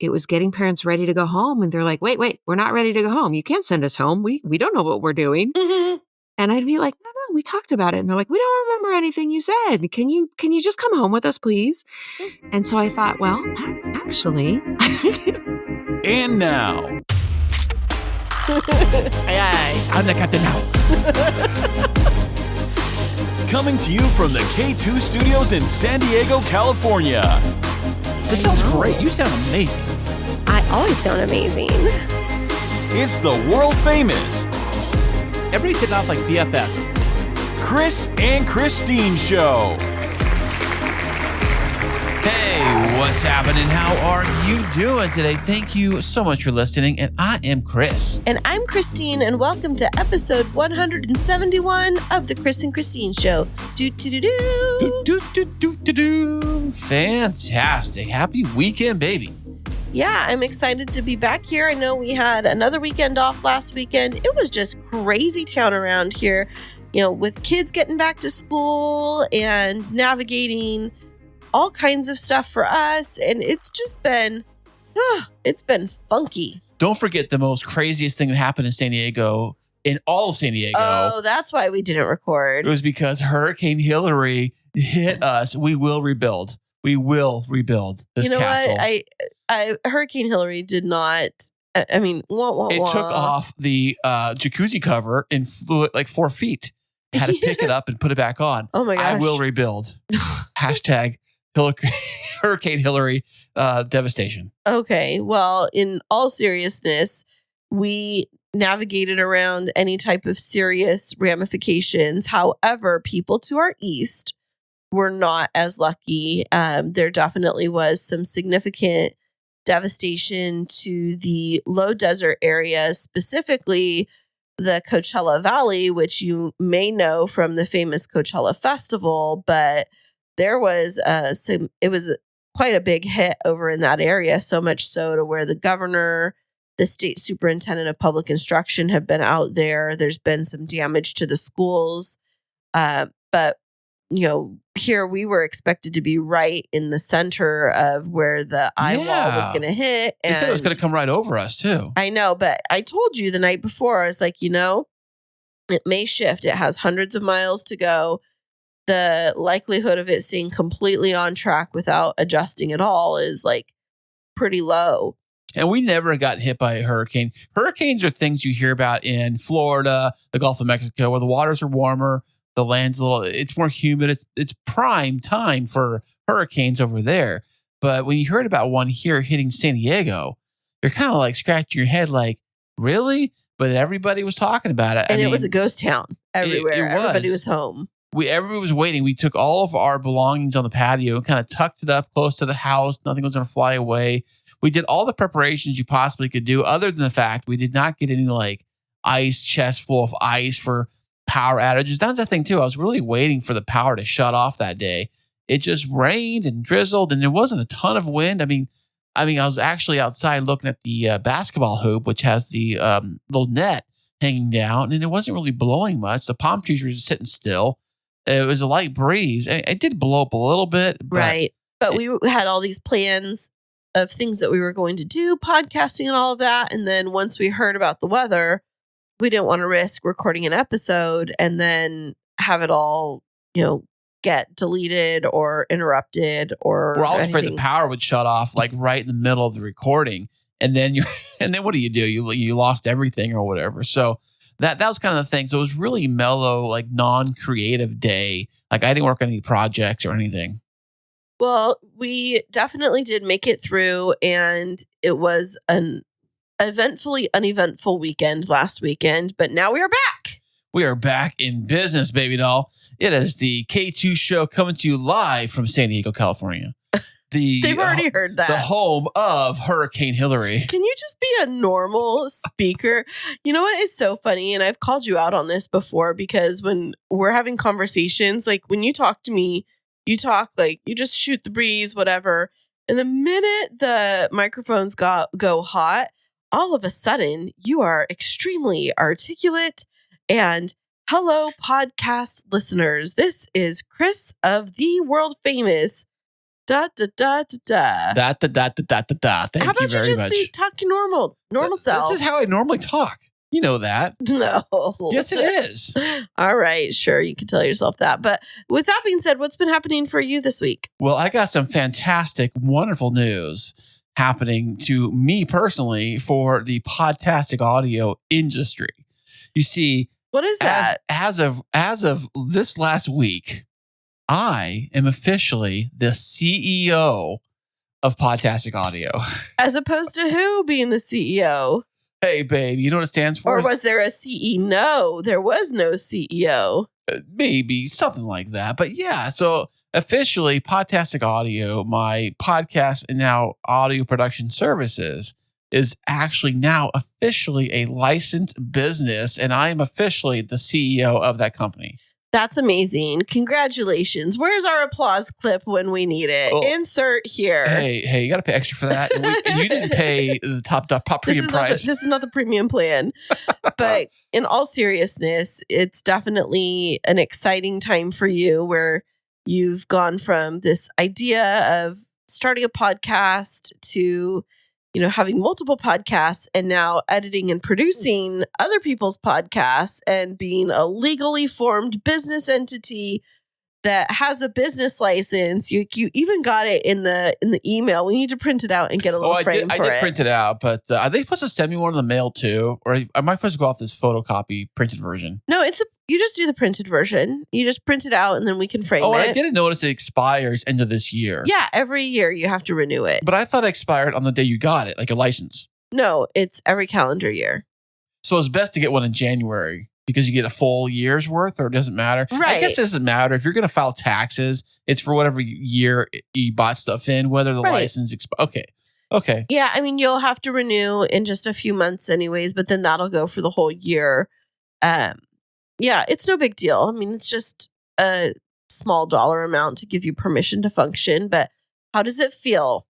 it was getting parents ready to go home. And they're like, wait, we're not ready to go home. You can't send us home. We don't know what we're doing. Mm-hmm. And I'd be like, no, we talked about it. And they're like, we don't remember anything you said. Can you just come home with us, please? And so I thought, well, actually. And now. Aye. I'm the captain now. Coming to you from the K2 studios in San Diego, California. This sounds great. You sound amazing. I always sound amazing. It's the world famous Everybody's hitting off like BFFs. Kris and Kristine Show. Hey, what's happening? How are you doing today? Thank you so much for listening. And I am Kris. And I'm Kristine, and welcome to episode 171 of the Kris and Kristine Show. Do. Fantastic. Happy weekend, baby. Yeah, I'm excited to be back here. I know we had another weekend off last weekend. It was just crazy town around here, with kids getting back to school and navigating all kinds of stuff for us. And it's just been, it's been funky. Don't forget the most craziest thing that happened in San Diego, in all of San Diego. Oh, that's why we didn't record. It was because Hurricane Hilary hit us. We will rebuild. We will rebuild this castle. What? Hurricane Hilary did not. I mean, it took off the jacuzzi cover and flew it like 4 feet. Had to pick it up and put it back on. Oh my gosh! I will rebuild. Hashtag Hurricane Hilary devastation. Okay, well, in all seriousness, we navigated around any type of serious ramifications. However, people to our east were not as lucky. There definitely was some significant devastation to the low desert areas, specifically the Coachella Valley, which you may know from the famous Coachella Festival, but there was it was quite a big hit over in that area, so much so to where the governor, the state superintendent of public instruction have been out there. There's been some damage to the schools, but here we were expected to be right in the center of where the eye wall was going to hit. And they said it was going to come right over us too. I know, but I told you the night before, I was like, it may shift. It has hundreds of miles to go. The likelihood of it staying completely on track without adjusting at all is like pretty low. And we never got hit by a hurricane. Hurricanes are things you hear about in Florida, the Gulf of Mexico, where the waters are warmer. The land's it's more humid. It's prime time for hurricanes over there. But when you heard about one here hitting San Diego, you're kind of like scratching your head like, really? But everybody was talking about it. And it was a ghost town everywhere. Everybody was home. Everybody was waiting. We took all of our belongings on the patio and kind of tucked it up close to the house. Nothing was going to fly away. We did all the preparations you possibly could do, other than the fact we did not get any like ice chest full of ice for power outages. That's the thing too. I was really waiting for the power to shut off that day. It just rained and drizzled, and there wasn't a ton of wind. I mean, I was actually outside looking at the basketball hoop, which has the little net hanging down, and it wasn't really blowing much. The palm trees were just sitting still. It was a light breeze. It did blow up a little bit, right? But we had all these plans of things that we were going to do, podcasting and all of that, and then once we heard about the weather, we didn't want to risk recording an episode and then have it all, get deleted or interrupted or we're all afraid the power would shut off like right in the middle of the recording. And then what do? You lost everything or whatever. So that was kind of the thing. So it was really mellow, like non-creative day. Like I didn't work on any projects or anything. Well, we definitely did make it through, and it was an eventfully uneventful weekend last weekend, but now we are back. We are back in business, baby doll. It is the K2 show coming to you live from San Diego, California. They've already heard that. The home of Hurricane Hilary. Can you just be a normal speaker? You know what is so funny? And I've called you out on this before, because when we're having conversations, like when you talk to me, you talk like you just shoot the breeze, whatever. And the minute the microphones go hot, all of a sudden you are extremely articulate. And hello, podcast listeners. This is Kris of the world famous Da da da da da. Thank How about you very just much. be talking normal self? This is how I normally talk. You know that. No. Yes, it is. All right, sure, you can tell yourself that. But with that being said, what's been happening for you this week? Well, I got some fantastic, wonderful news happening to me personally for the Podtastic audio industry. You see, What is that? as of this last week, I am officially the CEO of Podtastic Audio. As opposed to who being the CEO? Hey, babe, you know what it stands for? Or was there a CEO? No, there was no CEO. Maybe something like that. But yeah, so officially, Podtastic Audio, my podcast and now audio production services, is actually now officially a licensed business, and I am officially the CEO of that company. That's amazing. Congratulations. Where's our applause clip when we need it? Oh. Insert here. Hey, you got to pay extra for that. And you didn't pay the top premium price. This is not the premium plan. But in all seriousness, it's definitely an exciting time for you where you've gone from this idea of starting a podcast to having multiple podcasts and now editing and producing other people's podcasts and being a legally formed business entity that has a business license. You even got it in the email. We need to print it out and get a little frame for it. I did print it out, but are they supposed to send me one in the mail too? Or am I supposed to go off this photocopy printed version? No, you just do the printed version. You just print it out and then we can frame it. Oh, I didn't notice it expires end of this year. Yeah, every year you have to renew it. But I thought it expired on the day you got it, like a license. No, it's every calendar year. So it's best to get one in January because you get a full year's worth, or it doesn't matter. Right. I guess it doesn't matter. If you're going to file taxes, it's for whatever year you bought stuff in, whether the license expires. Okay. Yeah, I mean, you'll have to renew in just a few months anyways, but then that'll go for the whole year. Yeah, it's no big deal. I mean, it's just a small dollar amount to give you permission to function, but how does it feel?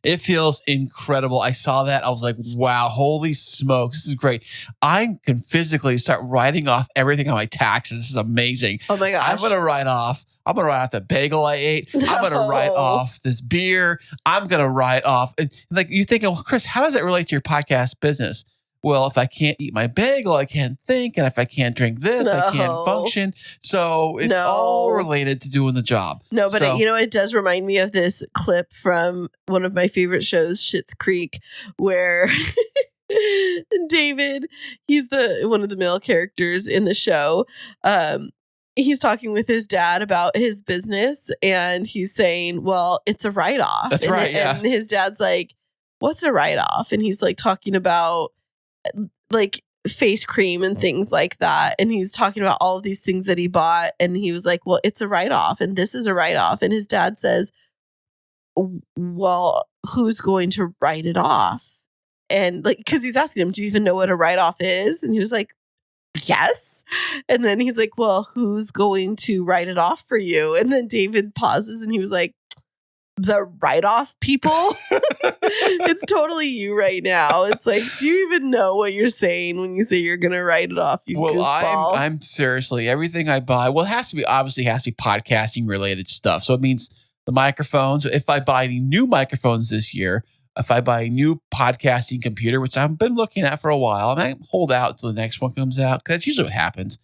It feels incredible. I saw that. I was like, wow, holy smokes. This is great. I can physically start writing off everything on my taxes. This is amazing. Oh my gosh. I'm going to write off the bagel I ate. No. I'm going to write off this beer. I'm going to write off. Like you think, well, Kris, how does that relate to your podcast business? Well, if I can't eat my bagel, I can't think. And if I can't drink this, I can't function. So it's all related to doing the job. No, but it does remind me of this clip from one of my favorite shows, Schitt's Creek, where David, he's one of the male characters in the show. He's talking with his dad about his business and he's saying, well, it's a write-off. That's right. Yeah. And his dad's like, what's a write-off? And he's like talking about like face cream and things like that. And he's talking about all of these things that he bought. And he was like, well, it's a write-off and this is a write-off. And his dad says, well, who's going to write it off? And like, because he's asking him, do you even know what a write-off is? And he was like, yes. And then he's like, well, who's going to write it off for you? And then David pauses and he was like, the write-off people. It's totally you right now. It's like, do you even know what you're saying when you say you're going to write it off? You well, goofball? I'm seriously, everything I buy, well, it has to be podcasting related stuff. So it means the microphones. If I buy any new microphones this year, if I buy a new podcasting computer, which I've been looking at for a while, I might hold out until the next one comes out because that's usually what happens.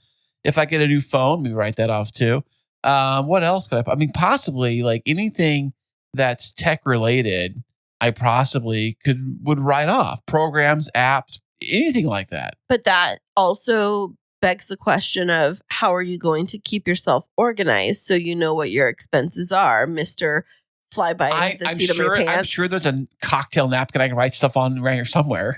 If I get a new phone, maybe write that off too. What else could I possibly like anything that's tech related, I possibly would write off programs, apps, anything like that. But that also begs the question of how are you going to keep yourself organized so you know what your expenses are, Mr. Fly by the seat of my pants. I'm sure there's a cocktail napkin I can write stuff on around here somewhere.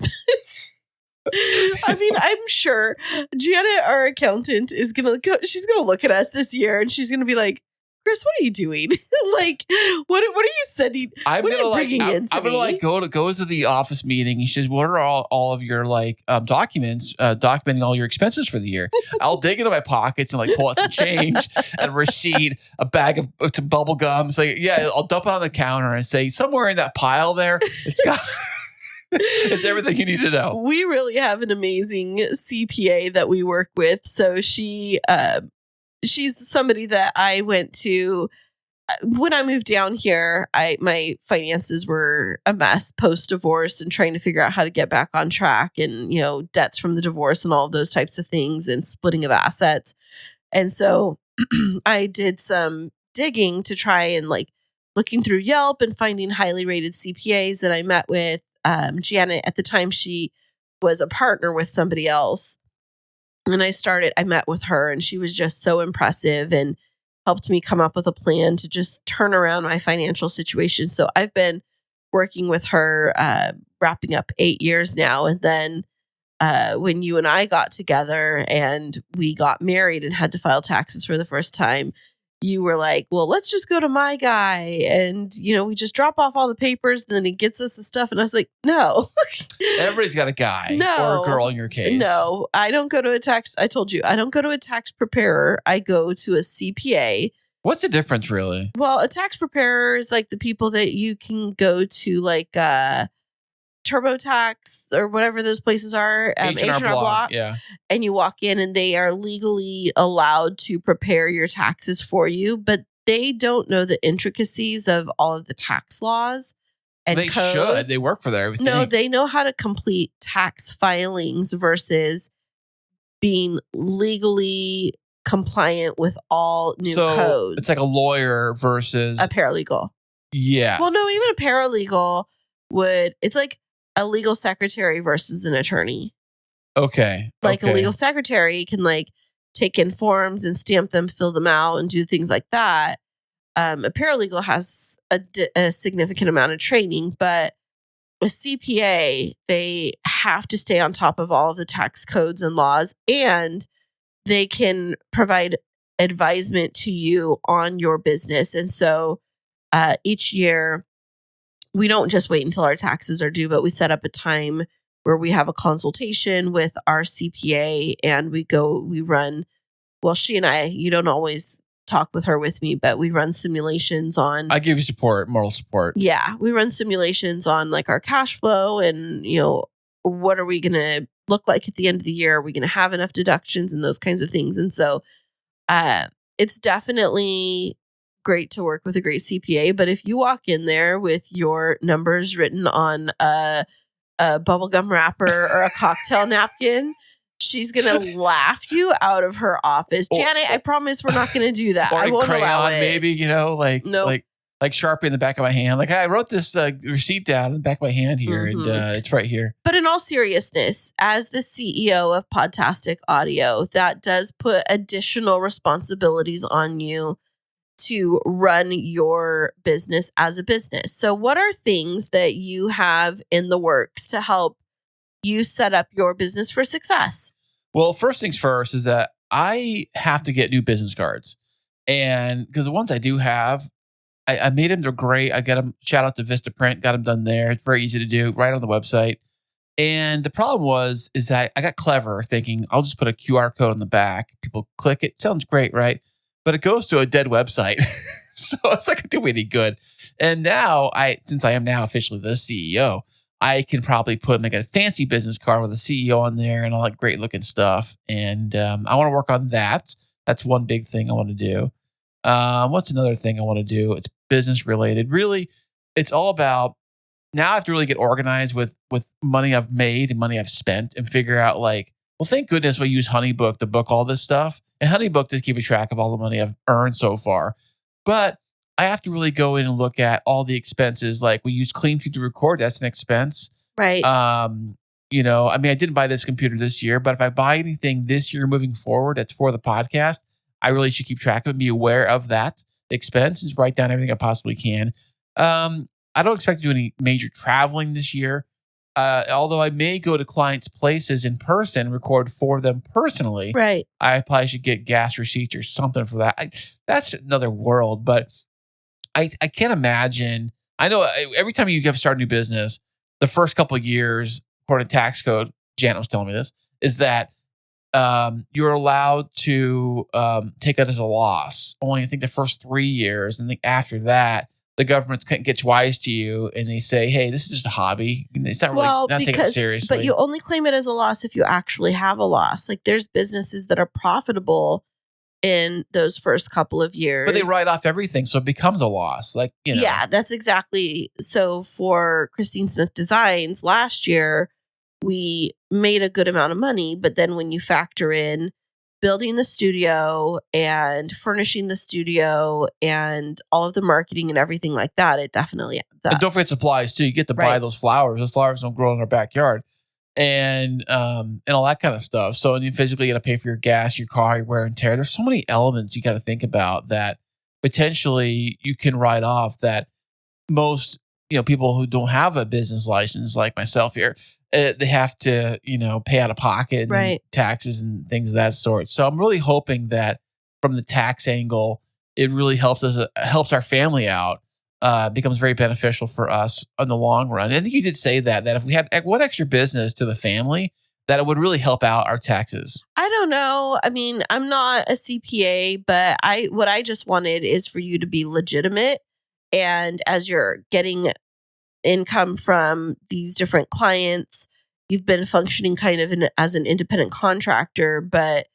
I mean, I'm sure Janet, our accountant, she's going to look at us this year and she's going to be like, Kris, what are you doing? Like, what are you sending? I'm what gonna are you bringing like, into I'm gonna me? like go to the office meeting. He says, "What are all of your like documents documenting all your expenses for the year?" I'll dig into my pockets and like pull out some change, a receipt, a bag of some bubble gum. So yeah, I'll dump it on the counter and say, somewhere in that pile there, it's got. It's everything you need to know. We really have an amazing CPA that we work with. So she's somebody that I went to when I moved down here, my finances were a mess post-divorce and trying to figure out how to get back on track and, debts from the divorce and all of those types of things and splitting of assets. And so I did some digging to try and looking through Yelp and finding highly rated CPAs that I met with. Janet, at the time, she was a partner with somebody else. And I met with her and she was just so impressive and helped me come up with a plan to just turn around my financial situation. So I've been working with her, wrapping up 8 years now. And then when you and I got together and we got married and had to file taxes for the first time, you were like, well, let's just go to my guy. And, we just drop off all the papers and then he gets us the stuff. And I was like, no. Everybody's got a guy or a girl in your case. No, I don't go to I told you, I don't go to a tax preparer. I go to a CPA. What's the difference really? Well, a tax preparer is like the people that you can go to TurboTax or whatever those places are, H&R Block. Yeah. And you walk in and they are legally allowed to prepare your taxes for you, but they don't know the intricacies of all of the tax laws and they codes. Should. They work for everything. No, they know how to complete tax filings versus being legally compliant with all new codes. It's like a lawyer versus a paralegal. Yeah. Well, no, even a paralegal it's like a legal secretary versus an attorney. Okay. A legal secretary can take in forms and stamp them, fill them out, and do things like that. A paralegal has a significant amount of training, but a CPA, they have to stay on top of all of the tax codes and laws, and they can provide advisement to you on your business. And so each year, we don't just wait until our taxes are due, but we set up a time where we have a consultation with our CPA and we run, well, she and I, you don't always talk with her with me, but we run simulations on. I give you support, moral support. Yeah. We run simulations on our cash flow and, what are we going to look like at the end of the year? Are we going to have enough deductions and those kinds of things? And so it's definitely great to work with a great CPA, but if you walk in there with your numbers written on a bubblegum wrapper or a cocktail napkin, she's going to laugh you out of her office. Janet, I promise we're not going to do that. Or I won't crayon, allow it. maybe, Nope. like Sharpie in the back of my hand. Like, I wrote this receipt down in the back of my hand here, and it's right here. But in all seriousness, as the CEO of Podtastic Audio, that does put additional responsibilities on you to run your business as a business. So what are things that you have in the works to help you set up your business for success? Well, first things first is that I have to get new business cards. And because the ones I do have, I made them. They're great. I got them. Shout out to Vistaprint. Got them done there. It's very easy to do right on the website. And the problem is that I got clever thinking I'll just put a QR code on the back. People click it. Sounds great, right? But it goes to a dead website. So it's not going to do me any good. And now since I am now officially the CEO, I can probably put a fancy business card with a CEO on there and all that great looking stuff. And I want to work on that. That's one big thing I want to do. What's another thing I want to do? It's business related. Really, it's all about now I have to really get organized with money I've made and money I've spent and figure out well, thank goodness we use Honeybook to book all this stuff. And Honeybook does keep a track of all the money I've earned so far. But I have to really go in and look at all the expenses. Like we use CleanFeed to record. That's an expense. Right. I didn't buy this computer this year, but if I buy anything this year moving forward that's for the podcast, I really should keep track of it and be aware of that expense and write down everything I possibly can. I don't expect to do any major traveling this year. Although I may go to clients' places in person and record for them personally. Right. I probably should get gas receipts or something for that. That's another world, but I can't imagine. I know every time you have to start a new business, the first couple of years, according to tax code, Janet was telling me this, is that you're allowed to take it as a loss. Only I think the first 3 years, and then after that, the government gets wise to you and they say, "Hey, this is just a hobby. It's not really not taking it seriously." But you only claim it as a loss if you actually have a loss. Like there's businesses that are profitable in those first couple of years. But they write off everything, so it becomes a loss. Like, Yeah, that's exactly. So for Kristine Smith Designs last year, we made a good amount of money, but then when you factor in building the studio and furnishing the studio and all of the marketing and everything like that, it definitely adds up. And don't forget supplies too. You get to buy those flowers. Those flowers don't grow in our backyard. And all that kind of stuff. So, and you physically got to pay for your gas, your car, your wear and tear. There's so many elements you got to think about that potentially you can write off that most, people who don't have a business license like myself here, they have to, pay out of pocket and taxes and things of that sort. So I'm really hoping that from the tax angle, it really helps us, helps our family out. Becomes very beneficial for us in the long run. And I think you did say that if we had one extra business to the family, that it would really help out our taxes. I don't know. I mean, I'm not a CPA, but what I just wanted is for you to be legitimate. And as you're getting income from these different clients, you've been functioning kind of as an independent contractor, but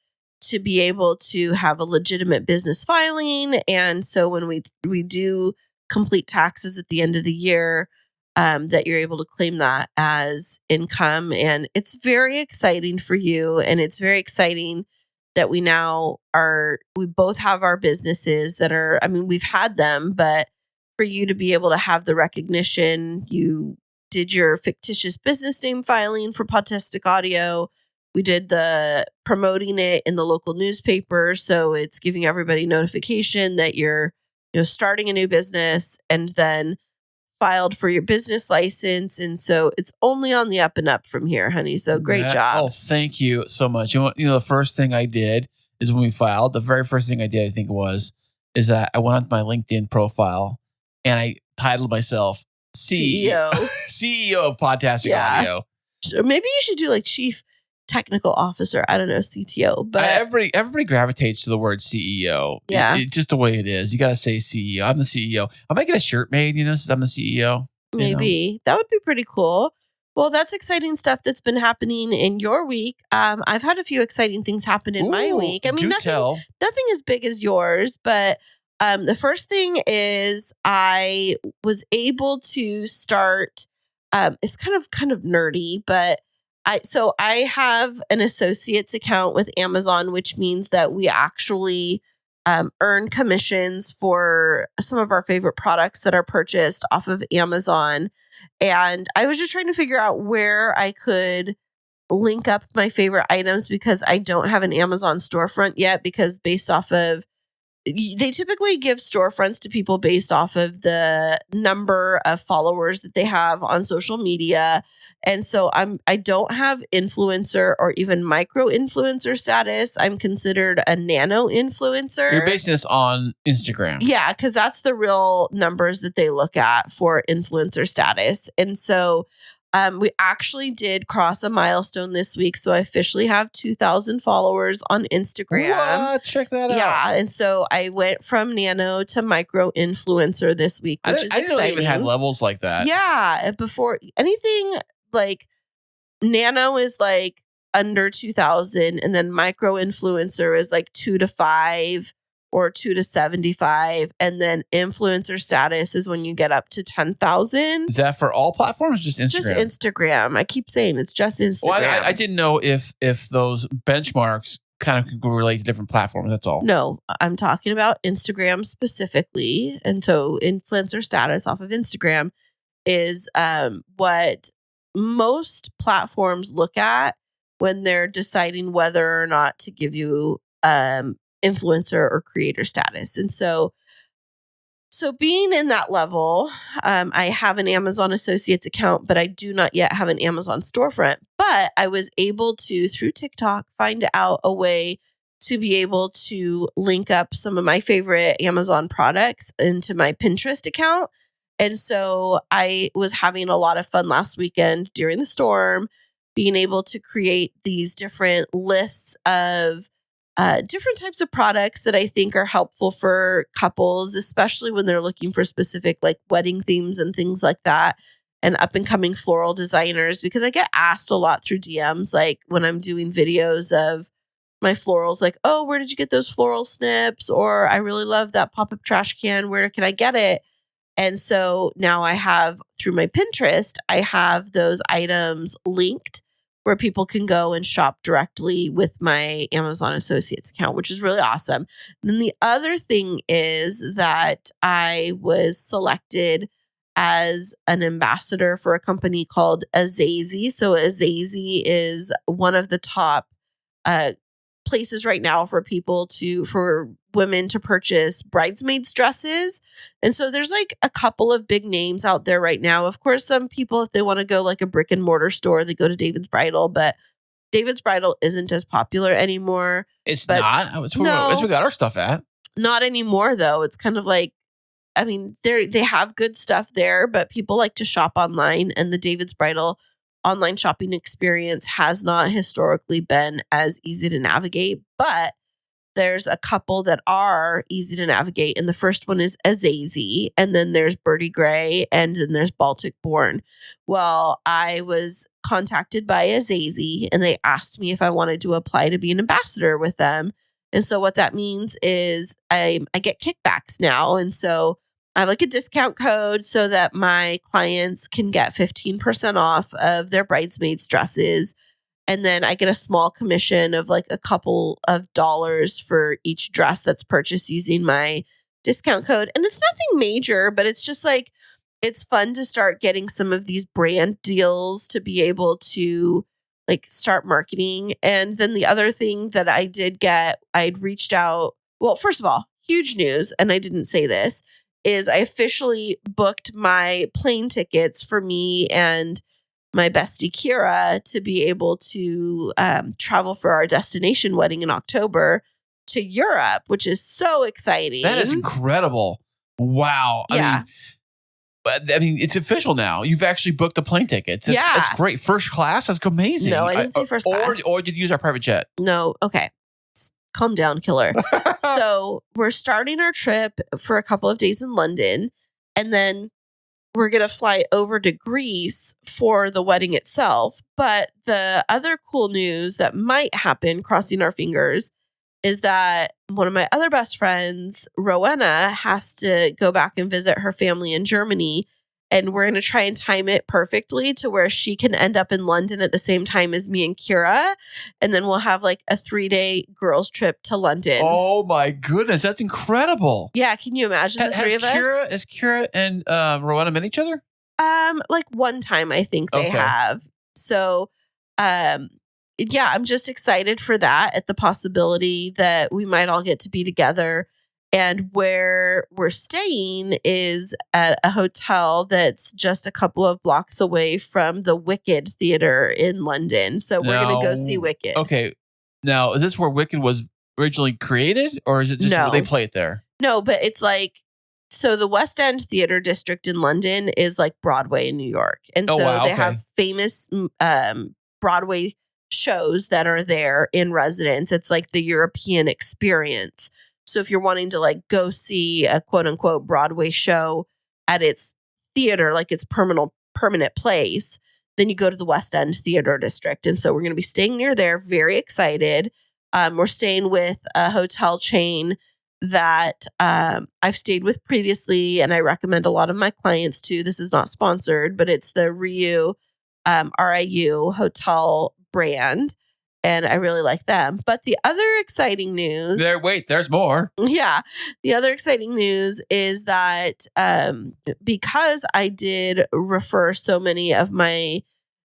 to be able to have a legitimate business filing. And so when we do complete taxes at the end of the year, that you're able to claim that as income. And it's very exciting for you. And it's very exciting that we both have our businesses that are, we've had them, but for you to be able to have the recognition, you did your fictitious business name filing for Podtastic Audio. We did the promoting it in the local newspaper. So it's giving everybody notification that you're starting a new business, and then filed for your business license. And so it's only on the up and up from here, honey. So great job. Oh, thank you so much. The first thing I did is when we filed, the very first thing I did, I think is that I went on my LinkedIn profile and I titled myself CEO of Podtastic Audio. Maybe you should do like Chief Technical Officer. I don't know, CTO, but everybody gravitates to the word CEO. Yeah, it's just the way it is. You got to say CEO. I'm the CEO. I might get a shirt made, since I'm the CEO. Maybe that would be pretty cool. Well, that's exciting stuff that's been happening in your week. I've had a few exciting things happen in my week. Nothing as big as yours, but the first thing is I was able to start. It's kind of nerdy, but I have an associate's account with Amazon, which means that we actually earn commissions for some of our favorite products that are purchased off of Amazon. And I was just trying to figure out where I could link up my favorite items because I don't have an Amazon storefront yet, because they typically give storefronts to people based off of the number of followers that they have on social media. And so I don't have influencer or even micro influencer status. I'm considered a nano influencer. You're basing this on Instagram. Yeah, because that's the real numbers that they look at for influencer status. And so we actually did cross a milestone this week. So I officially have 2,000 followers on Instagram. What? Check that out. Yeah. And so I went from nano to micro influencer this week, which is exciting. I didn't know they even had levels like that. Yeah. Before anything like nano is like under 2,000, and then micro influencer is like 2 to 5 or 2 to 75. And then influencer status is when you get up to 10,000. Is that for all platforms? Just Instagram? Just Instagram. I keep saying it's just Instagram. Well, I didn't know if those benchmarks kind of relate to different platforms. That's all. No, I'm talking about Instagram specifically. And so influencer status off of Instagram is what most platforms look at when they're deciding whether or not to give you influencer or creator status. And so being in that level, I have an Amazon Associates account, but I do not yet have an Amazon storefront. But I was able to, through TikTok, find out a way to be able to link up some of my favorite Amazon products into my Pinterest account. And so I was having a lot of fun last weekend during the storm, being able to create these different lists of different types of products that I think are helpful for couples, especially when they're looking for specific like wedding themes and things like that, and up and coming floral designers, because I get asked a lot through DMs, like when I'm doing videos of my florals, like, oh, where did you get those floral snips? Or I really love that pop-up trash can. Where can I get it? And so now I have, through my Pinterest, I have those items linked where people can go and shop directly with my Amazon Associates account, which is really awesome. And then the other thing is that I was selected as an ambassador for a company called Azazi. So Azazi is one of the top places right now for women to purchase bridesmaids dresses. And so there's like a couple of big names out there right now. Of course, some people, if they want to go like a brick and mortar store, they go to David's Bridal, but David's Bridal isn't as popular anymore. It's not. It's where we got our stuff at. Not anymore, though. It's kind of like, I mean, they have good stuff there, but people like to shop online, and the David's Bridal online shopping experience has not historically been as easy to navigate, but there's a couple that are easy to navigate. And the first one is Azazi, and then there's Birdie Gray, and then there's Baltic Born. Well, I was contacted by Azazi, and they asked me if I wanted to apply to be an ambassador with them. And so what that means is I get kickbacks now. And so I have like a discount code so that my clients can get 15% off of their bridesmaids dresses. And then I get a small commission of like a couple of dollars for each dress that's purchased using my discount code. And it's nothing major, but it's just like, it's fun to start getting some of these brand deals to be able to like start marketing. And then the other thing that I did get, I'd reached out. Well, first of all, huge news. And I didn't say this, is I officially booked my plane tickets for me and my bestie Kira to be able to travel for our destination wedding in October to Europe, which is so exciting. That is incredible. Wow. Yeah. I mean, it's official now. You've actually booked the plane tickets. That's great. First class? That's amazing. No, I didn't say first class. Or did you use our private jet? No. Okay. Calm down, killer. So we're starting our trip for a couple of days in London, and then we're going to fly over to Greece for the wedding itself. But the other cool news that might happen, crossing our fingers, is that one of my other best friends, Rowena, has to go back and visit her family in Germany. And we're going to try and time it perfectly to where she can end up in London at the same time as me and Kira. And then we'll have like a 3-day girls trip to London. Oh my goodness. That's incredible. Yeah. Can you imagine the three of us? Has Kira and Rowena met each other? Like one time I think they have. So, yeah, I'm just excited for that, at the possibility that we might all get to be together. And where we're staying is at a hotel that's just a couple of blocks away from the Wicked Theater in London. So we're going to go see Wicked. Okay. Now, is this where Wicked was originally created, or is it just where they play it there? No, but it's like, so the West End Theater District in London is like Broadway in New York. And so they have famous Broadway shows that are there in residence. It's like the European experience. So if you're wanting to like go see a quote unquote Broadway show at its theater, like its permanent place, then you go to the West End Theater District. And so we're going to be staying near there. Very excited. We're staying with a hotel chain that I've stayed with previously, and I recommend a lot of my clients to. This is not sponsored, but it's the RIU hotel brand. And I really like them. But the other exciting news... there's more. Yeah. The other exciting news is that because I did refer so many of my...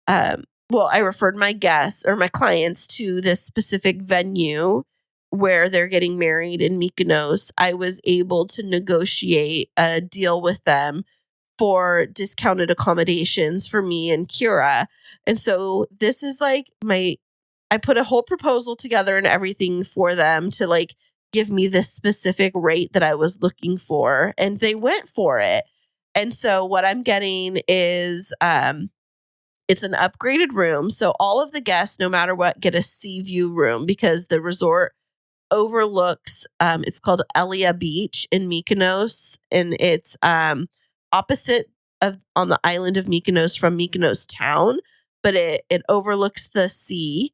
I referred my guests or my clients to this specific venue where they're getting married in Mykonos, I was able to negotiate a deal with them for discounted accommodations for me and Kira. And so this is like I put a whole proposal together and everything for them to like give me this specific rate that I was looking for, and they went for it. And so what I'm getting is it's an upgraded room. So all of the guests, no matter what, get a sea view room because the resort overlooks, it's called Elia Beach in Mykonos, and it's opposite on the island of Mykonos from Mykonos town, but it overlooks the sea.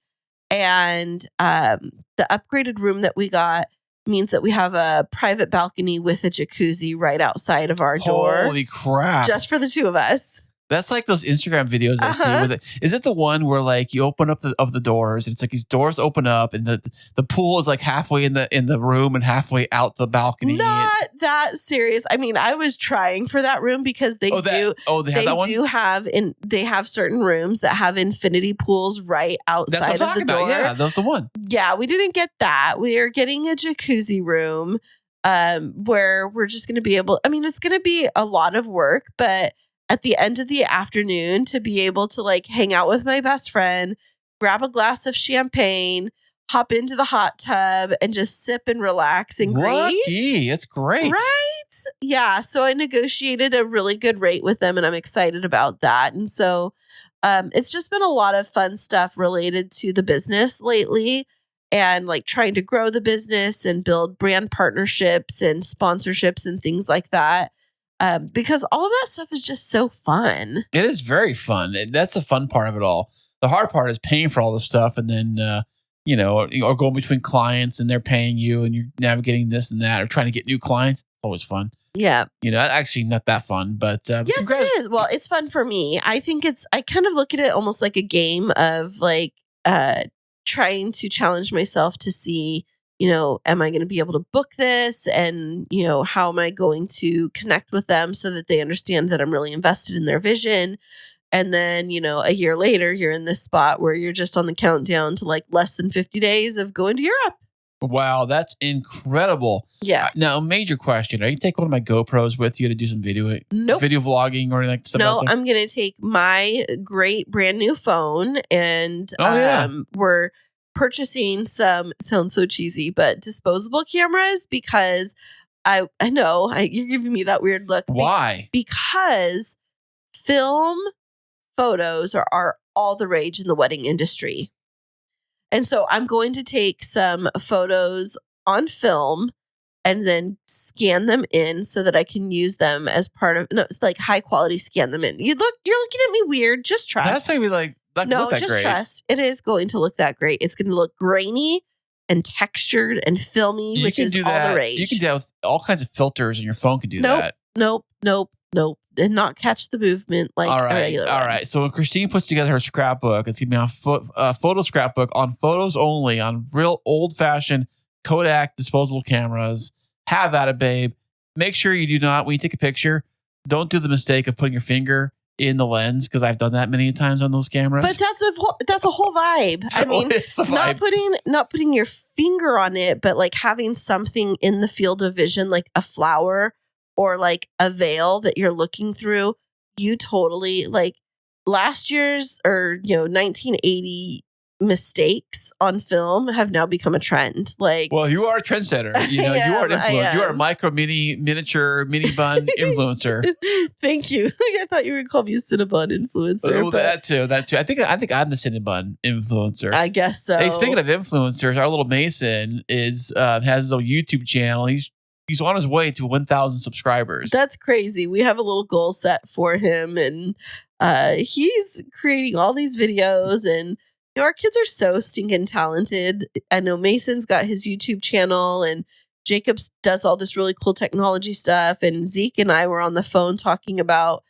And the upgraded room that we got means that we have a private balcony with a jacuzzi right outside of our door. Holy crap. Just for the two of us. That's like those Instagram videos I see with it. Is it the one where like you open up the doors and it's like these doors open up and the pool is like halfway in the room and halfway out the balcony? Not that serious. I mean, I was trying for that room because they have that one? They have certain rooms that have infinity pools right outside of the door. Yeah, that's the one. Yeah, we didn't get that. We are getting a jacuzzi room where we're just going to be able, I mean, it's going to be a lot of work, but at the end of the afternoon to be able to like hang out with my best friend, grab a glass of champagne, hop into the hot tub and just sip and relax in Greece. That's great. Right? Yeah. So I negotiated a really good rate with them and I'm excited about that. And so it's just been a lot of fun stuff related to the business lately and like trying to grow the business and build brand partnerships and sponsorships and things like that. Because all of that stuff is just so fun. It is very fun. That's the fun part of it all. The hard part is paying for all this stuff and then, or going between clients and they're paying you and you're navigating this and that or trying to get new clients. Always fun. Yeah. Actually not that fun, but yes, it is. Well, it's fun for me. I think I kind of look at it almost like a game of like trying to challenge myself to see, am I going to be able to book this? And, how am I going to connect with them so that they understand that I'm really invested in their vision? And then, a year later, you're in this spot where you're just on the countdown to like less than 50 days of going to Europe. Wow, that's incredible. Yeah. Now, major question. Are you taking one of my GoPros with you to do some video vlogging or anything like stuff? No, I'm going to take my great brand new phone and we're purchasing some, sounds so cheesy, but disposable cameras because I know you're giving me that weird look. Why? Because film photos are all the rage in the wedding industry. And so I'm going to take some photos on film and then scan them in so that I can use them as part of, it's like high quality scan them in. You're looking at me weird. Just trust. That's going to be like, no, just great. Trust. It is going to look that great. It's going to look grainy and textured and filmy, which is all the rage. You can do with all kinds of filters and your phone can do that. Nope. And not catch the movement like a regular one. All right. So when Kristine puts together her scrapbook, it's going to be on photo scrapbook on photos only on real old fashioned Kodak disposable cameras. Have at it, babe. Make sure you do not, when you take a picture, don't do the mistake of putting your finger in the lens because I've done that many times on those cameras. But that's a whole vibe. I mean, not putting your finger on it, but like having something in the field of vision, like a flower or like a veil that you're looking through. You totally like last year's or 1980 mistakes on film have now become a trend. Like, well, you are a trendsetter. You are an influencer. You are a micro miniature mini bun influencer. Thank you. I thought you were going to call me a Cinnabon influencer. Oh, that too. I think I'm the Cinnabon influencer. I guess so. Hey, speaking of influencers, our little Mason has his own YouTube channel. He's on his way to 1,000 subscribers. That's crazy. We have a little goal set for him, and he's creating all these videos and. Our kids are so stinking talented. I know Mason's got his YouTube channel and Jacobs does all this really cool technology stuff. And Zeke and I were on the phone talking about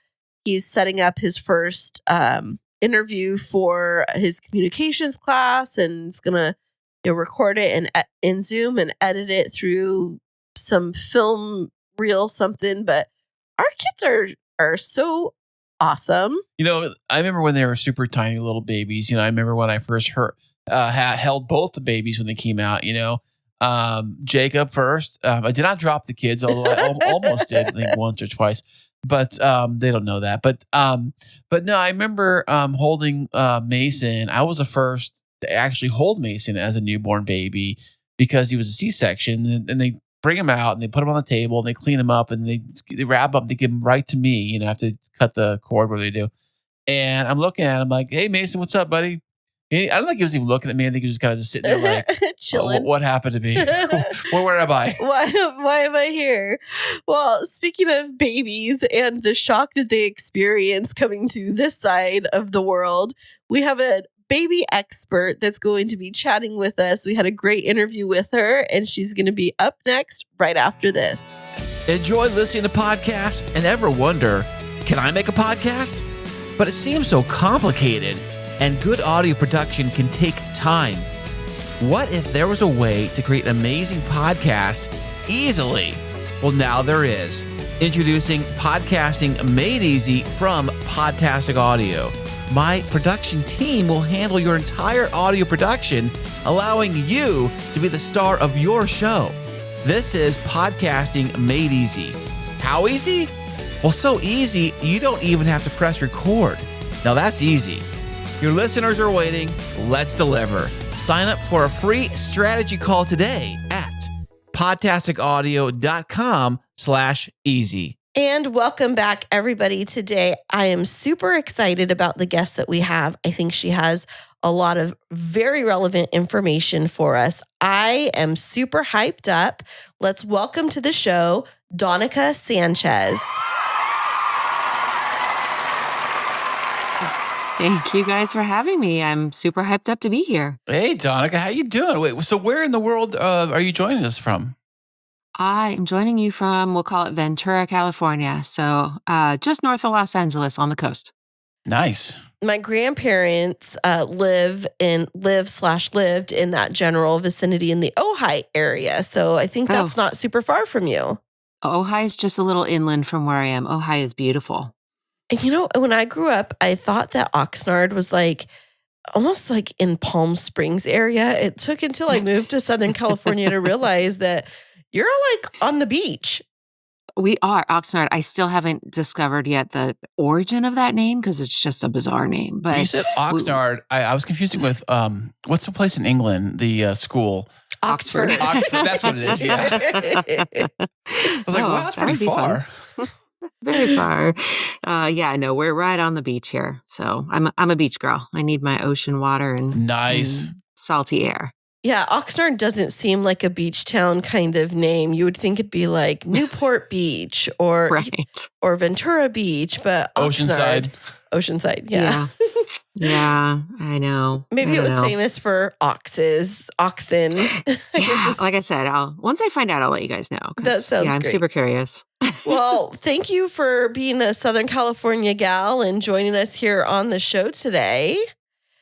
he's setting up his first interview for his communications class and he's going to record it in Zoom and edit it through some film reel something. But our kids are so awesome. I remember when they were super tiny little babies. I remember when I first held both the babies when they came out. Jacob first. I did not drop the kids, although I almost did, I think once or twice. But they don't know that. But no, I remember holding Mason. I was the first to actually hold Mason as a newborn baby because he was a C-section, and they bring him out and they put him on the table and they clean him up and they wrap up. They give him right to me. I have to cut the cord where they do. And I'm looking at him like, hey, Mason, what's up, buddy? I don't think he was even looking at me. I think he was just kind of just sitting there like, chilling. What happened to me? Where am I? Why am I here? Well, speaking of babies and the shock that they experience coming to this side of the world, we have a baby expert that's going to be chatting with us. We had a great interview with her, and she's going to be up next right after this. Enjoy listening to podcasts and ever wonder, can I make a podcast? But it seems so complicated, and good audio production can take time. What if there was a way to create an amazing podcast easily? Well, now there is. Introducing Podcasting Made Easy from Podtastic Audio. My production team will handle your entire audio production, allowing you to be the star of your show. This is Podcasting Made Easy. How easy? Well, so easy, you don't even have to press record. Now that's easy. Your listeners are waiting. Let's deliver. Sign up for a free strategy call today at podtasticaudio.com/easy. And welcome back, everybody. Today, I am super excited about the guest that we have. I think she has a lot of very relevant information for us. I am super hyped up. Let's welcome to the show, Danika Sanchez. Thank you guys for having me. I'm super hyped up to be here. Hey, Danika, how you doing? Wait, so where in the world are you joining us from? I am joining you from, we'll call it Ventura, California. So just north of Los Angeles on the coast. Nice. My grandparents lived in that general vicinity in the Ojai area. So I think that's not super far from you. Ojai is just a little inland from where I am. Ojai is beautiful. And when I grew up, I thought that Oxnard was almost like in Palm Springs area. It took until I moved to Southern California to realize that you're on the beach. We are Oxnard. I still haven't discovered yet the origin of that name because it's just a bizarre name. But you said Oxnard. I was confusing with what's the place in England? The school. Oxford. Oxford. That's what it is. Yeah. I was like, wow, that's pretty far. Very far. No, we're right on the beach here. So I'm a beach girl. I need my ocean water and nice and salty air. Yeah, Oxnard doesn't seem like a beach town kind of name. You would think it'd be like Newport Beach or Ventura Beach, but Oceanside, yeah. Yeah, I know. Maybe it was famous for oxen. Yeah, like I said, once I find out, I'll let you guys know. That sounds great. I'm super curious. Well, thank you for being a Southern California gal and joining us here on the show today.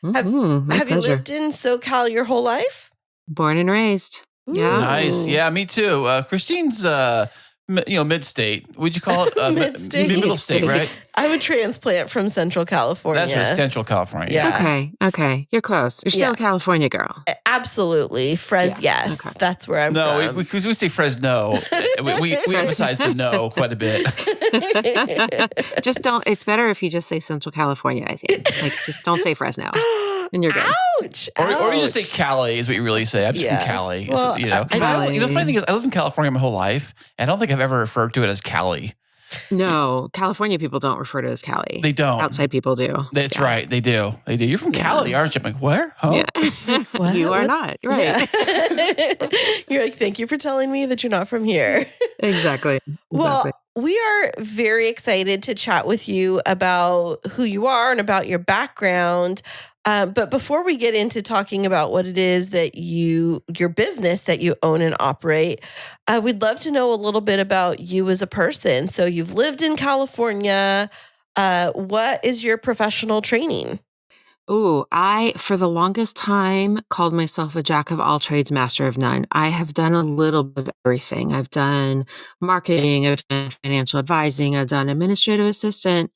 Have you lived in SoCal your whole life? Born and raised. Yeah. Nice. Yeah, me too. Kristine's, mid-state. Would you call it? Mid-state. Middle state, right? I'm a transplant from Central California. That's Central California. Yeah. Okay. You're close. You're still a California girl. Absolutely. Yes. Okay. That's where I'm from. No, because we say Fresno. we emphasize the no quite a bit. Just don't. It's better if you just say Central California, I think. Just don't say Fresno. And you're good. Ouch. Or you just say Cali is what you really say. I'm just from Cali. Well, the funny thing is, I lived in California my whole life, and I don't think I've ever referred to it as Cali. No, California people don't refer to it as Cali. They don't. Outside people do. That's right. They do. You're from Cali, aren't you? I'm like, where? Huh? Yeah. You are not. You're right. Yeah. You're like, thank you for telling me that you're not from here. Exactly. Well, we are very excited to chat with you about who you are and about your background. But before we get into talking about what it is that your business that you own and operate, we'd love to know a little bit about you as a person. So you've lived in California. What is your professional training? Ooh, I, for the longest time, called myself a jack of all trades, master of none. I have done a little bit of everything. I've done marketing, I've done financial advising, I've done administrative assistant,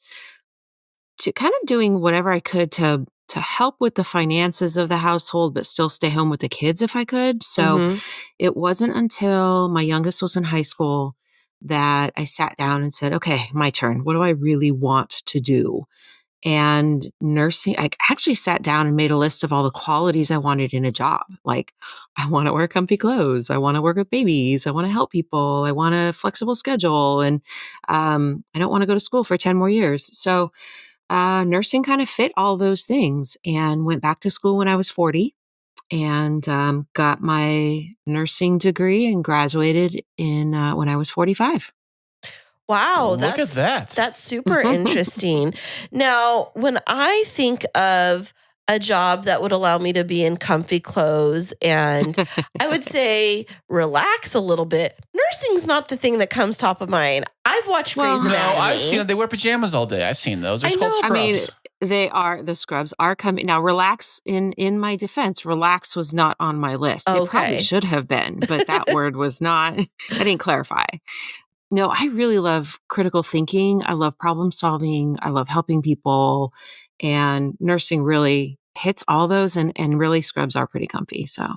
to kind of doing whatever I could to help with the finances of the household, but still stay home with the kids if I could. So it wasn't until my youngest was in high school that I sat down and said, okay, my turn. What do I really want to do? And nursing, I actually sat down and made a list of all the qualities I wanted in a job. Like, I want to wear comfy clothes. I want to work with babies. I want to help people. I want a flexible schedule. And I don't want to go to school for 10 more years. So nursing kind of fit all those things, and went back to school when I was 40 and got my nursing degree and graduated when I was 45. Wow. Look at that. That's super interesting. Now, when I think of a job that would allow me to be in comfy clothes and I would say relax a little bit. Nursing's not the thing that comes top of mind. I've watched Grey's Anatomy. No, I've seen them. They wear pajamas all day. I've seen those. They're called scrubs. The scrubs are coming. Now, relax, in my defense, relax was not on my list. It probably should have been, but that word was not, I didn't clarify. No, I really love critical thinking. I love problem solving. I love helping people. And nursing really hits all those, and really scrubs are pretty comfy. So,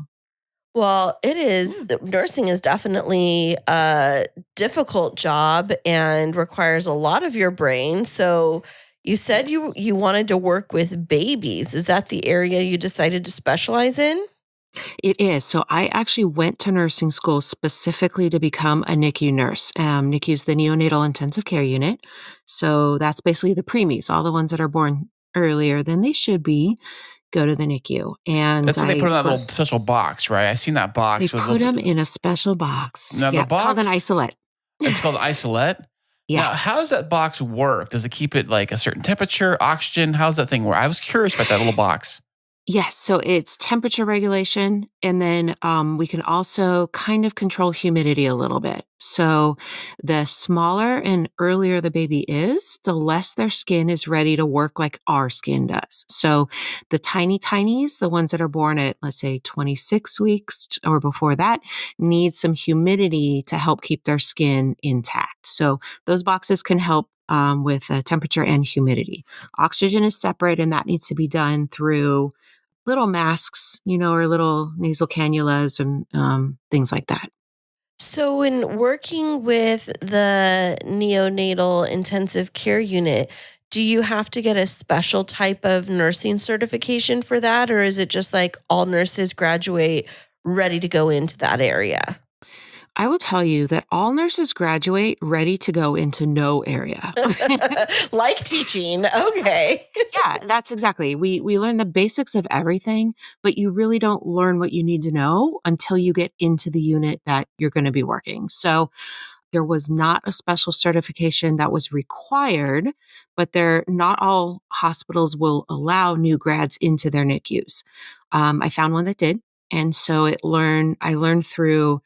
well, it is. Nursing is definitely a difficult job and requires a lot of your brain. So you said you wanted to work with babies. Is that the area you decided to specialize in? It is. So I actually went to nursing school specifically to become a NICU nurse. NICU is the neonatal intensive care unit. So that's basically the preemies, all the ones that are born earlier than they should be, go to the NICU. And that's what they put in that little special box, right? I've seen that box. They put them in a special box. Now, the box called an isolette. It's called isolette? Yes. Now, how does that box work? Does it keep it like a certain temperature, oxygen? How does that thing work? I was curious about that little box. Yes. So it's temperature regulation. And then we can also kind of control humidity a little bit. So the smaller and earlier the baby is, the less their skin is ready to work like our skin does. So the tinies, the ones that are born at, let's say, 26 weeks or before that, need some humidity to help keep their skin intact. So those boxes can help with temperature and humidity. Oxygen is separate, and that needs to be done through little masks, or little nasal cannulas and things like that. So in working with the neonatal intensive care unit, do you have to get a special type of nursing certification for that? Or is it just like all nurses graduate ready to go into that area? I will tell you that all nurses graduate ready to go into no area. Like teaching. Okay. Yeah, that's exactly. We learn the basics of everything, but you really don't learn what you need to know until you get into the unit that you're going to be working. So there was not a special certification that was required, but not all hospitals will allow new grads into their NICUs. I found one that did. And so I learned through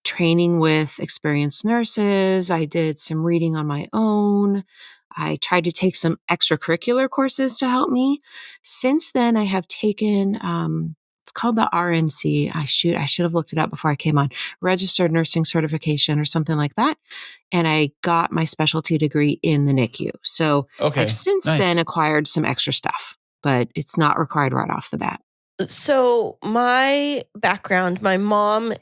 training with experienced nurses. I did some reading on my own. I tried to take some extracurricular courses to help me. Since then, I have taken, it's called the RNC. I should have looked it up before I came on, Registered Nursing Certification or something like that. And I got my specialty degree in the NICU. So I've since then acquired some extra stuff, but it's not required right off the bat. So my background, my mom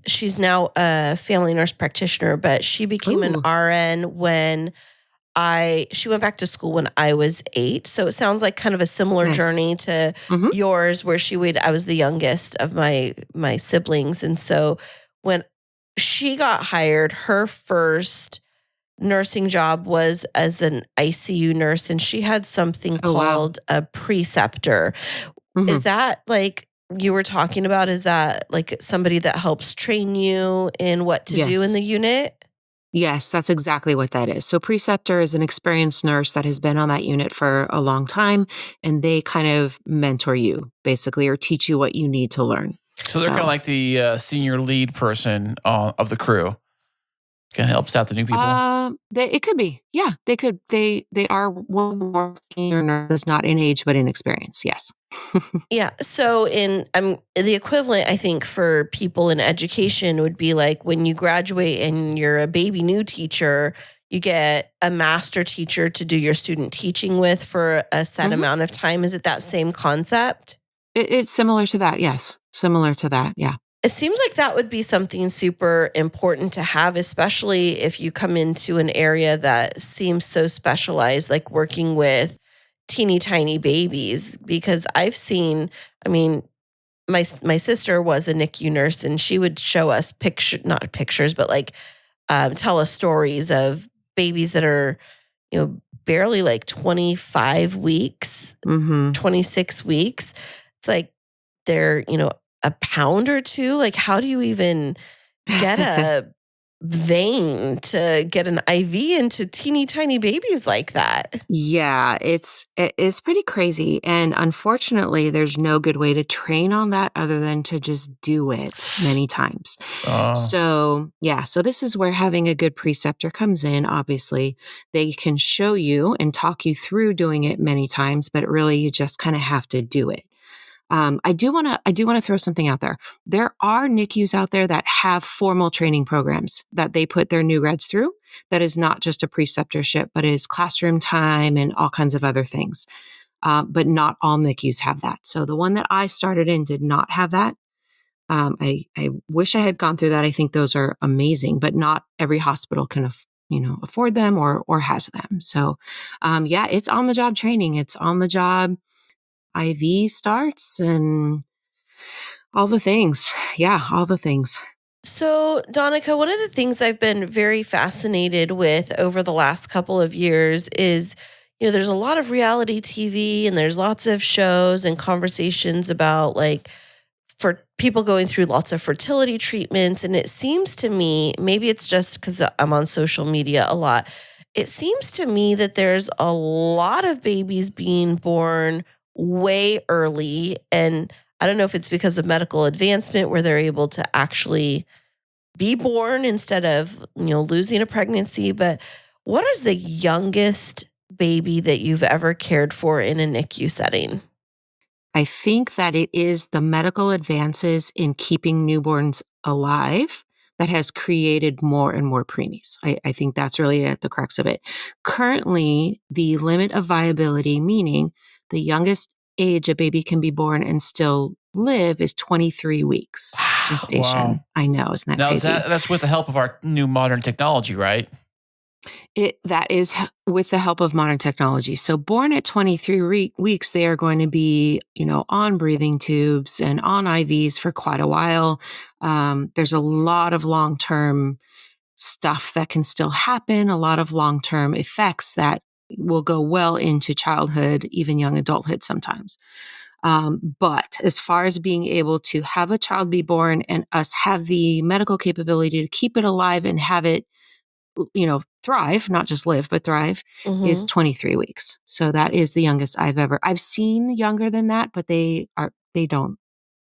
she's now a family nurse practitioner, but she became an RN when she went back to school when I was 8. So it sounds like kind of a similar journey to yours, where I was the youngest of my siblings. And so when she got hired, her first nursing job was as an ICU nurse, and she had something called a preceptor. Is that like you were talking about? Is that like somebody that helps train you in what to do in the unit? Yes, that's exactly what that is. So preceptor is an experienced nurse that has been on that unit for a long time, and they kind of mentor you basically, or teach you what you need to learn. So they're kind of like the senior lead person of the crew. Kind of helps out the new people. It could be. Yeah, they could. They are one more senior nurse, not in age, but in experience. Yes. Yeah. So the equivalent, I think, for people in education would be like when you graduate and you're a baby new teacher, you get a master teacher to do your student teaching with for a set amount of time. Is it that same concept? It's similar to that. Yes. Similar to that. Yeah. It seems like that would be something super important to have, especially if you come into an area that seems so specialized, like working with teeny tiny babies. Because I've seen, my sister was a NICU nurse, and she would show us not pictures, but like tell us stories of babies that are, barely like 25 weeks, 26 weeks. It's like they're, a pound or two. Like, how do you even get a vain to get an IV into teeny tiny babies like that. Yeah, it's pretty crazy. And unfortunately, there's no good way to train on that other than to just do it many times. So this is where having a good preceptor comes in. Obviously, they can show you and talk you through doing it many times, but really you just kind of have to do it. I do want to throw something out there. There are NICUs out there that have formal training programs that they put their new grads through. That is not just a preceptorship, but is classroom time and all kinds of other things. But not all NICUs have that. So the one that I started in did not have that. I wish I had gone through that. I think those are amazing, but not every hospital can afford them or has them. So it's on the job training. It's on the job IV starts and all the things. Yeah, all the things. So, Danika, one of the things I've been very fascinated with over the last couple of years is, there's a lot of reality TV and there's lots of shows and conversations about for people going through lots of fertility treatments. And it seems to me, maybe it's just because I'm on social media a lot, it seems to me that there's a lot of babies being born way early. And I don't know if it's because of medical advancement where they're able to actually be born instead of, losing a pregnancy. But what is the youngest baby that you've ever cared for in a NICU setting? I think that it is the medical advances in keeping newborns alive that has created more and more preemies. I think that's really at the crux of it. Currently, the limit of viability, meaning the youngest age a baby can be born and still live, is 23 weeks gestation. Wow. I know, isn't that now crazy? That's with the help of our new modern technology, right? That is with the help of modern technology. So born at 23 weeks, they are going to be, on breathing tubes and on IVs for quite a while. There's a lot of long-term stuff that can still happen, a lot of long-term effects that will go well into childhood, even young adulthood sometimes. But as far as being able to have a child be born and us have the medical capability to keep it alive and have it, thrive, not just live, but thrive, is 23 weeks. So that is the youngest I've seen younger than that, but they don't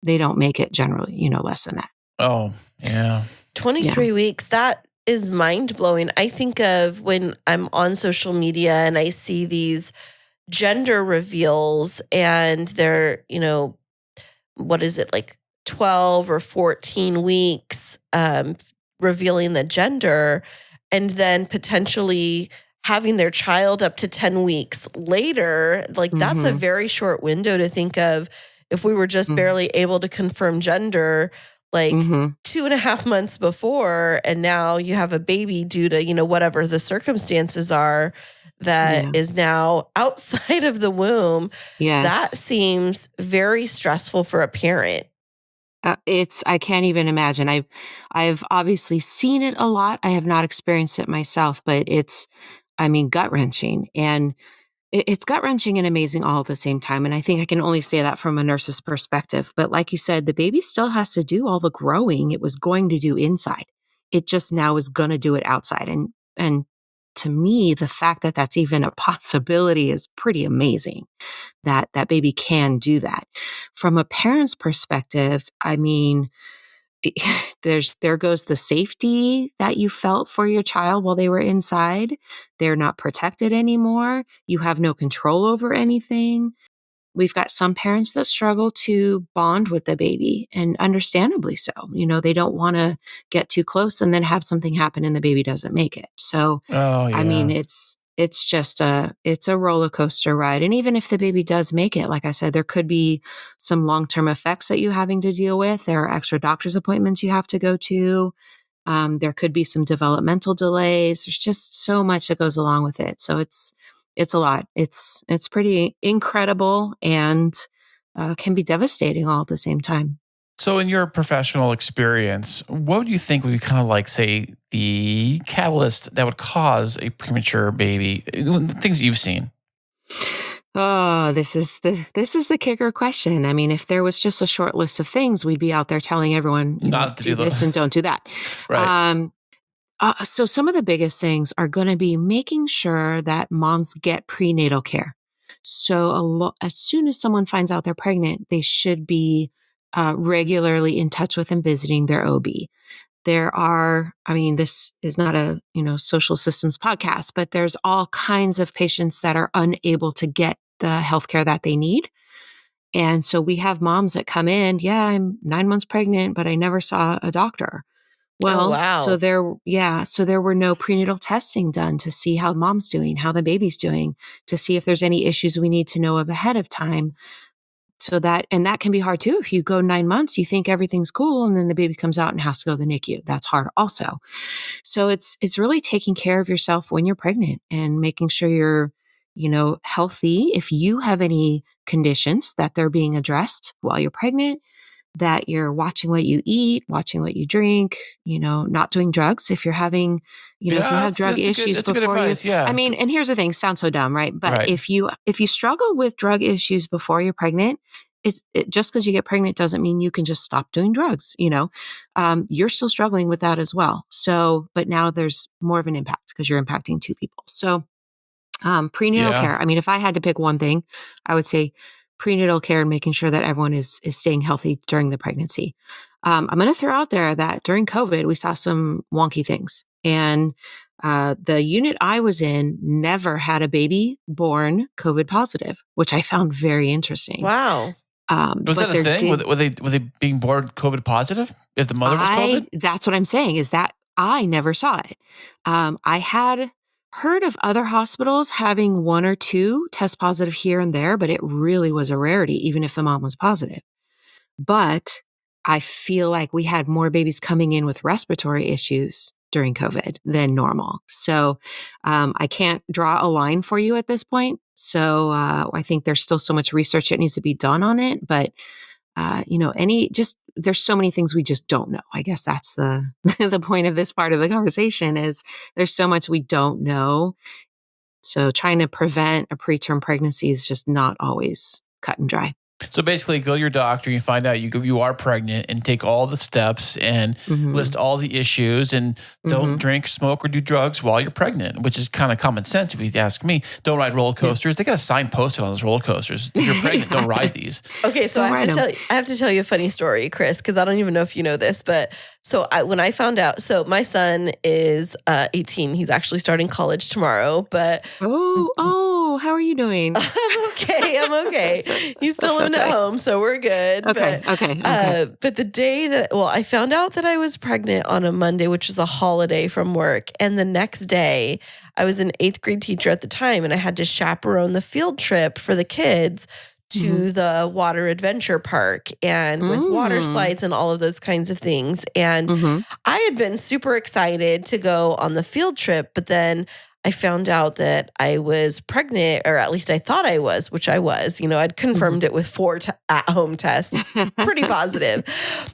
make it generally, less than that. Oh, yeah. 23 weeks. That is mind blowing. I think of when I'm on social media and I see these gender reveals and they're, what is it, 12 or 14 weeks, revealing the gender, and then potentially having their child up to 10 weeks later. That's a very short window to think of. If we were just barely able to confirm gender 2.5 months before, and now you have a baby due to, whatever the circumstances are that is now outside of the womb. Yes. That seems very stressful for a parent. I can't even imagine. I've obviously seen it a lot. I have not experienced it myself, but it's gut-wrenching. And it's gut-wrenching and amazing all at the same time. And I think I can only say that from a nurse's perspective. But like you said, the baby still has to do all the growing it was going to do inside. It just now is going to do it outside. And to me, the fact that that's even a possibility is pretty amazing, that baby can do that. From a parent's perspective, there goes the safety that you felt for your child while they were inside. They're not protected anymore. You have no control over anything. We've got some parents that struggle to bond with the baby, and understandably so. They don't want to get too close and then have something happen and the baby doesn't make it. So, it's just it's a roller coaster ride. And even if the baby does make it, like I said, there could be some long-term effects that you're having to deal with. There are extra doctor's appointments you have to go to. There could be some developmental delays. There's just so much that goes along with it. So it's a lot. It's pretty incredible and can be devastating all at the same time. So in your professional experience, what would you think would be kind of say the catalyst that would cause a premature baby? The things that you've seen. Oh, this is the kicker question. If there was just a short list of things, we'd be out there telling everyone not to do this and don't do that. Right. So some of the biggest things are going to be making sure that moms get prenatal care. So as soon as someone finds out they're pregnant, they should be regularly in touch with and visiting their OB. This is not a, social systems podcast, but there's all kinds of patients that are unable to get the healthcare that they need. And so we have moms that come in, yeah, I'm 9 months pregnant, but I never saw a doctor. Well, wow. so there were no prenatal testing done to see how mom's doing, how the baby's doing, to see if there's any issues we need to know of ahead of time. And that can be hard too. If you go 9 months, you think everything's cool, and then the baby comes out and has to go to the NICU. That's hard also. So it's really taking care of yourself when you're pregnant and making sure you're, healthy. If you have any conditions, that they're being addressed while you're pregnant, that you're watching what you eat, watching what you drink, not doing drugs. If you're having, if you have drug issues before good advice, you, yeah. And here's the thing, sounds so dumb, right? But Right. if you struggle with drug issues before you're pregnant, just because you get pregnant doesn't mean you can just stop doing drugs. You're still struggling with that as well. So, but now there's more of an impact because you're impacting two people. So, prenatal care. If I had to pick one thing, I would say prenatal care and making sure that everyone is staying healthy during the pregnancy. I'm going to throw out there that during COVID, we saw some wonky things. And the unit I was in never had a baby born COVID positive, which I found very interesting. Wow. Was that a thing? Were they being born COVID positive if the mother was COVID? That's what I'm saying, is that I never saw it. I had heard of other hospitals having one or two test positive here and there, but it really was a rarity, even if the mom was positive. But I feel like we had more babies coming in with respiratory issues during COVID than normal. So I can't draw a line for you at this point. So I think there's still so much research that needs to be done on it. But there's so many things we just don't know. I guess that's the the point of this part of the conversation, is there's so much we don't know. So trying to prevent a preterm pregnancy is just not always cut and dry. So basically, go to your doctor, you find out you are pregnant, and take all the steps and list all the issues, and don't drink, smoke, or do drugs while you're pregnant, which is kind of common sense if you ask me. Don't ride roller coasters. They got a sign posted on those roller coasters. If you're pregnant, don't ride these. Okay, so I have to tell you a funny story, Kris, because I don't even know if you know this, but when I found out, so my son is 18. He's actually starting college tomorrow, but how are you doing? I'm okay. He's still living at home, so we're good. Okay. But the day that, I found out that I was pregnant on a Monday, which was a holiday from work. And the next day, I was an 8th grade teacher at the time, and I had to chaperone the field trip for the kids to the water adventure park, and with water slides and all of those kinds of things. And I had been super excited to go on the field trip, but then I found out that I was pregnant, or at least I thought I was, which I was. I'd confirmed it with 4 at-home tests, pretty positive.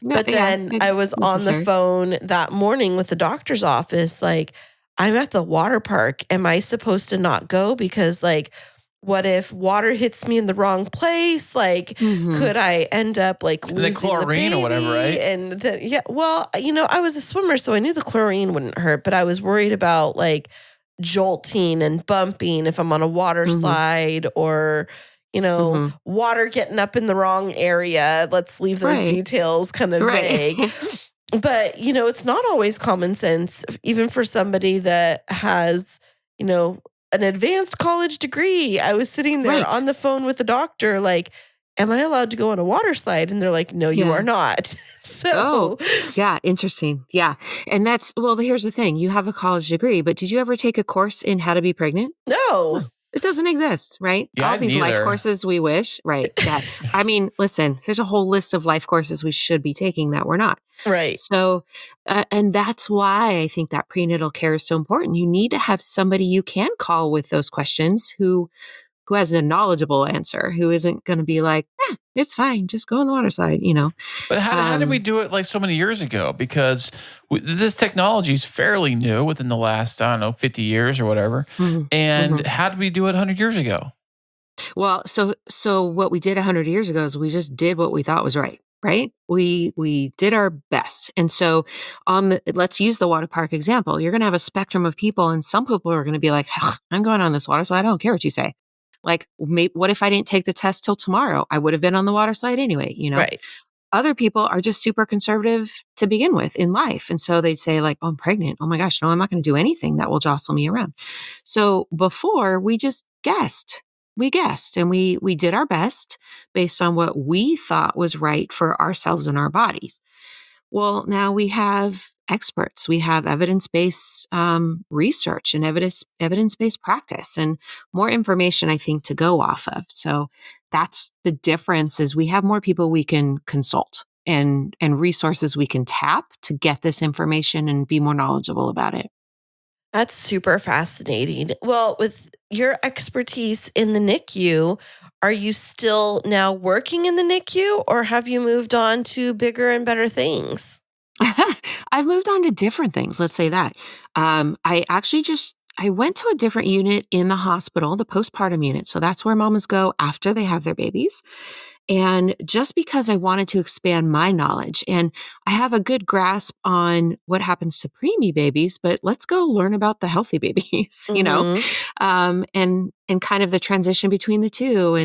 But then I was on the phone that morning with the doctor's office, like, I'm at the water park. Am I supposed to not go? Because, what if water hits me in the wrong place? Like, could I end up losing the chlorine or whatever, right? And I was a swimmer, so I knew the chlorine wouldn't hurt, but I was worried about jolting and bumping if I'm on a water slide, or water getting up in the wrong area. Let's leave those details kind of vague. But, it's not always common sense, even for somebody that has, an advanced college degree. I was sitting there on the phone with the doctor, like, am I allowed to go on a water slide? And they're like, no, you are not. So, interesting. Yeah. And here's the thing. You have a college degree, but did you ever take a course in how to be pregnant? No. It doesn't exist, right? Yeah, all these life courses we wish, right? Yeah. Listen, there's a whole list of life courses we should be taking that we're not. Right. So, and that's why I think that prenatal care is so important. You need to have somebody you can call with those questions who has a knowledgeable answer, who isn't going to be like, it's fine, just go on the water slide, But how did we do it so many years ago? Because this technology is fairly new within the last, 50 years or whatever. And how did we do it 100 years ago? Well, so what we did 100 years ago is we just did what we thought was right. right? We did our best. And so let's use the water park example. You're going to have a spectrum of people, and some people are going to be like, I'm going on this water slide. I don't care what you say. Like, what if I didn't take the test till tomorrow? I would have been on the water slide anyway, Right. Other people are just super conservative to begin with in life. And so they'd say like, oh, I'm pregnant. Oh my gosh, no, I'm not going to do anything that will jostle me around. So before, we just guessed. We guessed and we did our best based on what we thought was right for ourselves and our bodies. Well, now we have experts. We have evidence-based research and evidence-based practice and more information, I think, to go off of. So that's the difference is we have more people we can consult and resources we can tap to get this information and be more knowledgeable about it. That's super fascinating. Well, with your expertise in the NICU, are you still now working in the NICU or have you moved on to bigger and better things? I've moved on to different things. Let's say that. I went to a different unit in the hospital, the postpartum unit. So that's where mamas go after they have their babies. And just because I wanted to expand my knowledge, and I have a good grasp on what happens to preemie babies, but let's go learn about the healthy babies, and kind of the transition between the two.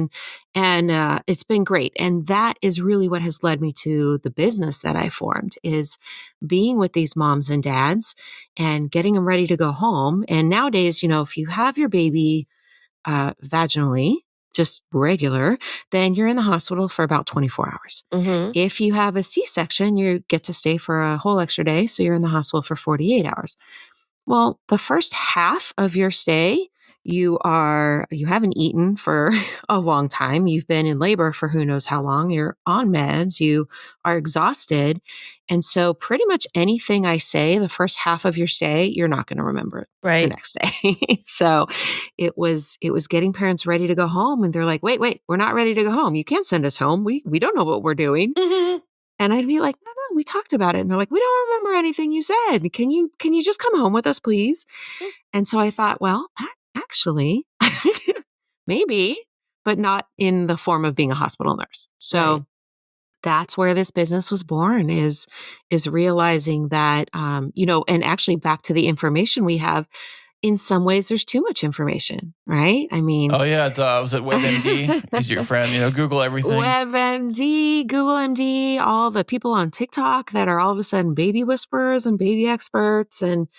And it's been great. And that is really what has led me to the business that I formed is being with these moms and dads and getting them ready to go home. And nowadays, if you have your baby vaginally, just regular, then you're in the hospital for about 24 hours. Mm-hmm. If you have a C-section, you get to stay for a whole extra day. So you're in the hospital for 48 hours. Well, the first half of your stay, you haven't eaten for a long time. You've been in labor for who knows how long. You're on meds. You are exhausted. And so pretty much anything I say the first half of your stay, you're not going to remember the next day. So it was getting parents ready to go home. And they're like, wait, we're not ready to go home. You can't send us home. We don't know what we're doing. Mm-hmm. And I'd be like, no, we talked about it. And they're like, we don't remember anything you said. Can you just come home with us, please? And so I thought, well, actually, maybe, but not in the form of being a hospital nurse. So that's where this business was born is realizing that, and actually back to the information we have, in some ways, there's too much information, right? I mean, oh yeah, was it WebMD? Is your friend? Google everything. WebMD, Google MD, all the people on TikTok that are all of a sudden baby whisperers and baby experts, and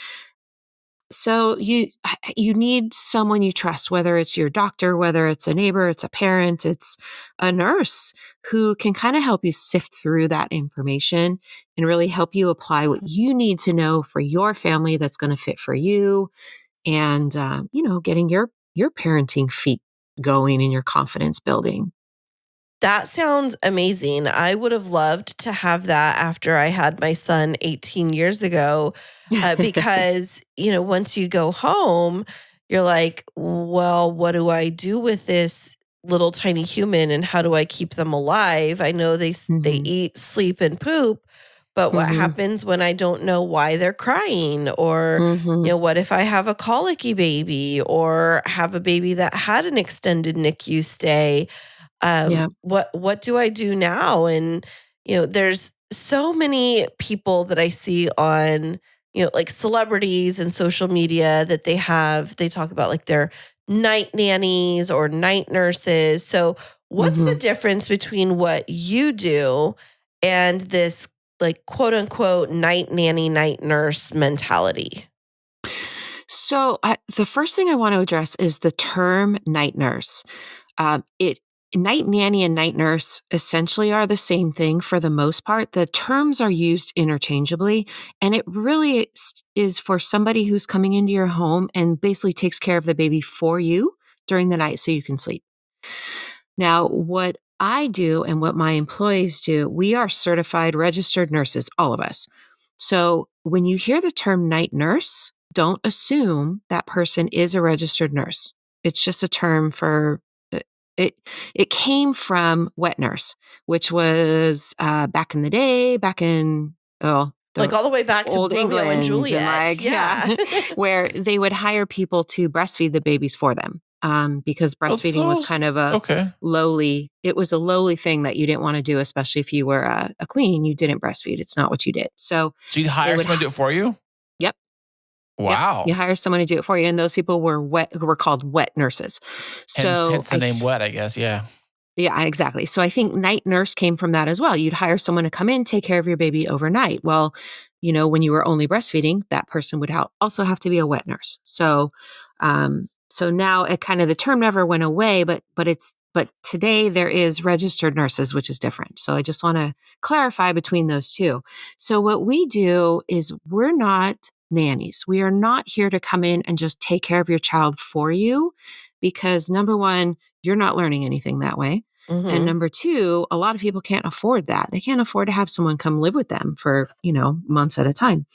so you need someone you trust, whether it's your doctor, whether it's a neighbor, it's a parent, it's a nurse who can kind of help you sift through that information and really help you apply what you need to know for your family that's going to fit for you. And, getting your parenting feet going and your confidence building. That sounds amazing. I would have loved to have that after I had my son 18 years ago, because, once you go home, you're like, well, what do I do with this little tiny human and how do I keep them alive? I know they eat, sleep, and poop. But what happens when I don't know why they're crying? Or, what if I have a colicky baby or have a baby that had an extended NICU stay? What do I do now? And, there's so many people that I see on, like celebrities and social media that they talk about like their night nannies or night nurses. So what's the difference between what you do and this like quote unquote night nanny, night nurse mentality? So the first thing I want to address is the term night nurse. Night nanny and night nurse essentially are the same thing for the most part. The terms are used interchangeably, and it really is for somebody who's coming into your home and basically takes care of the baby for you during the night so you can sleep. Now, what I do and what my employees do, we are certified registered nurses, all of us. So when you hear the term night nurse, don't assume that person is a registered nurse. It's just a term for it came from wet nurse, which was back in the day, like all the way back to old Romeo and Juliet. Where they would hire people to breastfeed the babies for them. because breastfeeding was kind of a lowly thing that you didn't want to do, especially if you were a queen. You didn't breastfeed. It's not what you did. So you hire someone to do it for you? Yep. Wow. Yep. You hire someone to do it for you. And those people were called wet nurses. So hence the name wet, I guess. Yeah. Yeah, exactly. So I think night nurse came from that as well. You'd hire someone to come in, take care of your baby overnight. Well, when you were only breastfeeding, that person would also have to be a wet nurse. So, so now it kind of, the term never went away, but today there is registered nurses, which is different. So I just want to clarify between those two. So what we do is we're not nannies. We are not here to come in and just take care of your child for you, because number one, you're not learning anything that way. Mm-hmm. And number two, a lot of people can't afford that. They can't afford to have someone come live with them for, months at a time.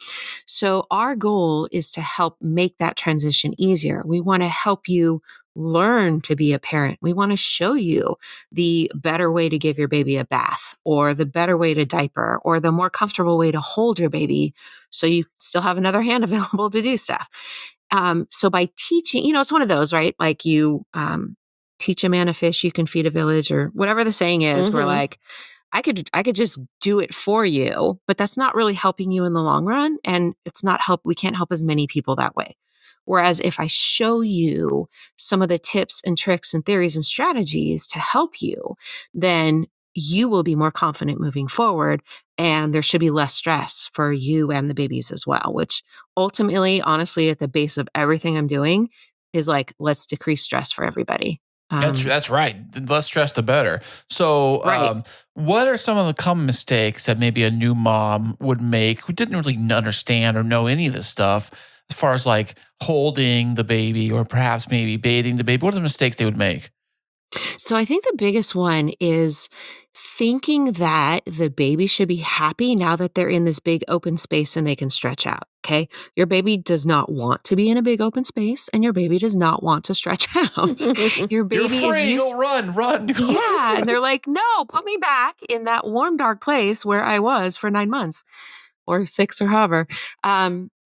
So our goal is to help make that transition easier. We want to help you learn to be a parent. We want to show you the better way to give your baby a bath, or the better way to diaper, or the more comfortable way to hold your baby so you still have another hand available to do stuff. So by teaching, it's one of those, right? Like you teach a man a fish, you can feed a village, or whatever the saying is. Mm-hmm. We're like, I could just do it for you, but that's not really helping you in the long run. And we can't help as many people that way. Whereas if I show you some of the tips and tricks and theories and strategies to help you, then you will be more confident moving forward. And there should be less stress for you and the babies as well, which ultimately, honestly, at the base of everything I'm doing is like, let's decrease stress for everybody. That's right. The less stress, the better. So what are some of the common mistakes that maybe a new mom would make who didn't really understand or know any of this stuff, as far as like holding the baby or perhaps maybe bathing the baby? What are the mistakes they would make? So I think the biggest one is thinking that the baby should be happy now that they're in this big open space and they can stretch out. Okay. Your baby does not want to be in a big open space, and your baby does not want to stretch out. Your baby You're free. Go run. Yeah. And they're like, no, put me back in that warm, dark place where I was for 9 months or 6 or however.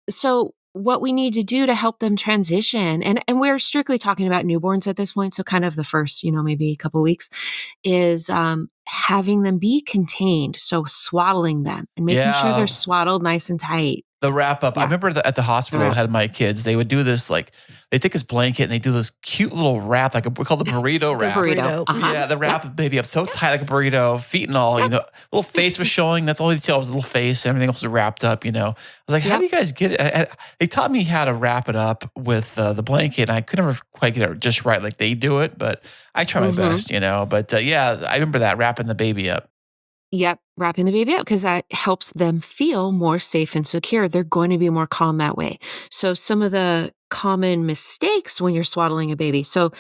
So what we need to do to help them transition, and we're strictly talking about newborns at this point, so kind of the first, maybe a couple of weeks, is having them be contained. So swaddling them and making sure they're swaddled nice and tight. The wrap up. Yeah. I remember at the hospital I had my kids, they would do this, like they take this blanket and they do this cute little wrap, like we call the burrito wrap. Burrito. Uh-huh. Yeah, the wrap the baby up so tight like a burrito, feet and all, little face was showing. That's all you tell was a little face, and everything else was wrapped up, I was like, how do you guys get it? They taught me how to wrap it up with the blanket, and I could never quite get it just right like they do it, but I try my best, But I remember that, wrapping the baby up. Yep, wrapping the baby up, because that helps them feel more safe and secure. They're going to be more calm that way. So some of the common mistakes when you're swaddling a baby. So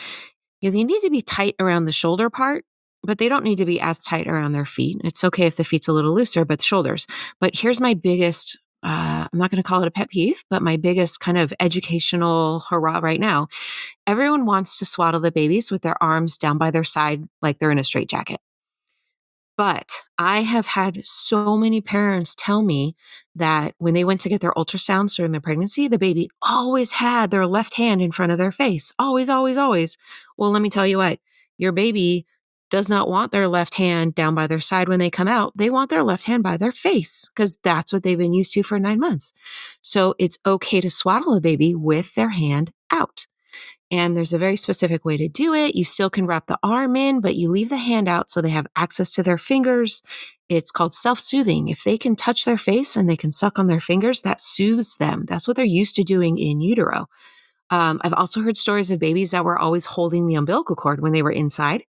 they need to be tight around the shoulder part, but they don't need to be as tight around their feet. It's okay if the feet's a little looser, but the shoulders. But here's my biggest, I'm not going to call it a pet peeve, but my biggest kind of educational hurrah right now. Everyone wants to swaddle the babies with their arms down by their side like they're in a straitjacket. But I have had so many parents tell me that when they went to get their ultrasounds during their pregnancy, the baby always had their left hand in front of their face. Always, always, always. Well, let me tell you what, your baby does not want their left hand down by their side when they come out. They want their left hand by their face, because that's what they've been used to for 9 months. So it's okay to swaddle a baby with their hand out. And there's a very specific way to do it. You still can wrap the arm in, but you leave the hand out so they have access to their fingers. It's called self-soothing. If they can touch their face and they can suck on their fingers, that soothes them. That's what they're used to doing in utero. I've also heard stories of babies that were always holding the umbilical cord when they were inside.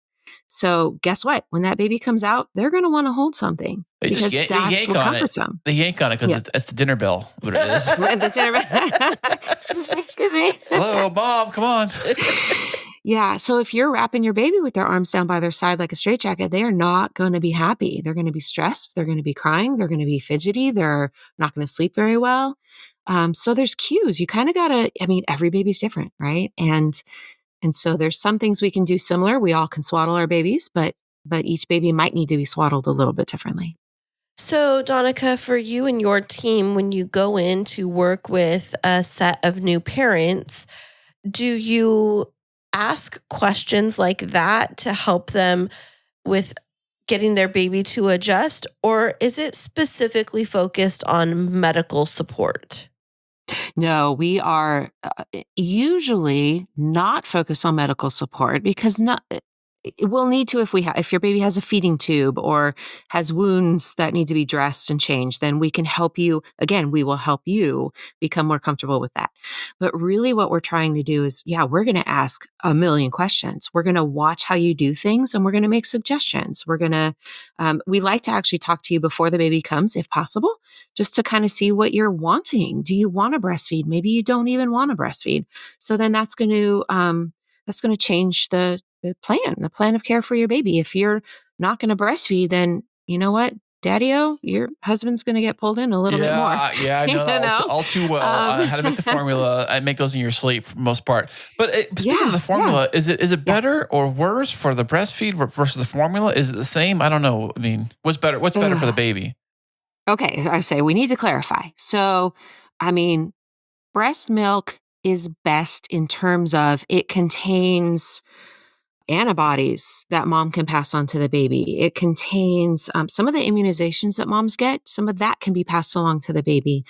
So guess what? When that baby comes out, they're going to want to hold something, because that's what comforts them. They yank on it because it's the dinner bell. What it is. The dinner bell. Excuse me. Hello, Mom. Come on. Yeah. So if you're wrapping your baby with their arms down by their side like a straitjacket, they are not going to be happy. They're going to be stressed. They're going to be crying. They're going to be fidgety. They're not going to sleep very well. So there's cues. You kind of got to, every baby's different, right? And so there's some things we can do similar. We all can swaddle our babies, but each baby might need to be swaddled a little bit differently. So, Danika, for you and your team, when you go in to work with a set of new parents, do you ask questions like that to help them with getting their baby to adjust, or is it specifically focused on medical support? No, we are usually not focused on medical support because we'll need to if your baby has a feeding tube or has wounds that need to be dressed and changed, then we can help you. Again, we will help you become more comfortable with that. But really what we're trying to do is, we're going to ask a million questions. We're going to watch how you do things and we're going to make suggestions. We're going to, we like to actually talk to you before the baby comes, if possible, just to kind of see what you're wanting. Do you want to breastfeed? Maybe you don't even want to breastfeed. So then that's going to change the plan of care for your baby. If you're not going to breastfeed, then you know what, Daddy-o, your husband's going to get pulled in a little bit more. Yeah, I know that all too well. How to make the formula. I make those in your sleep for the most part. But speaking of the formula, is it better or worse for the breastfeed versus the formula? Is it the same? I don't know. I mean, what's better? What's better for the baby? Okay, I say we need to clarify. So, I mean, breast milk is best in terms of it contains antibodies that mom can pass on to the baby. It contains some of the immunizations that moms get. Some of that can be passed along to the baby.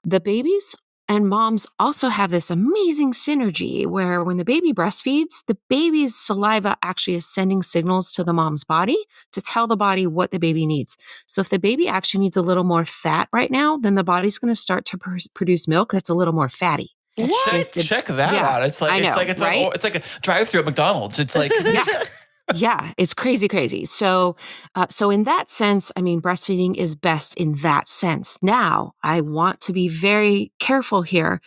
The babies and moms also have this amazing synergy where when the baby breastfeeds, the baby's saliva actually is sending signals to the mom's body to tell the body what the baby needs. So if the baby actually needs a little more fat right now, then the body's going to start to produce milk that's a little more fatty. What? Check that out. It's like a drive-through at McDonald's. It's like it's crazy. So in that sense, I mean, breastfeeding is best in that sense. Now, I want to be very careful here.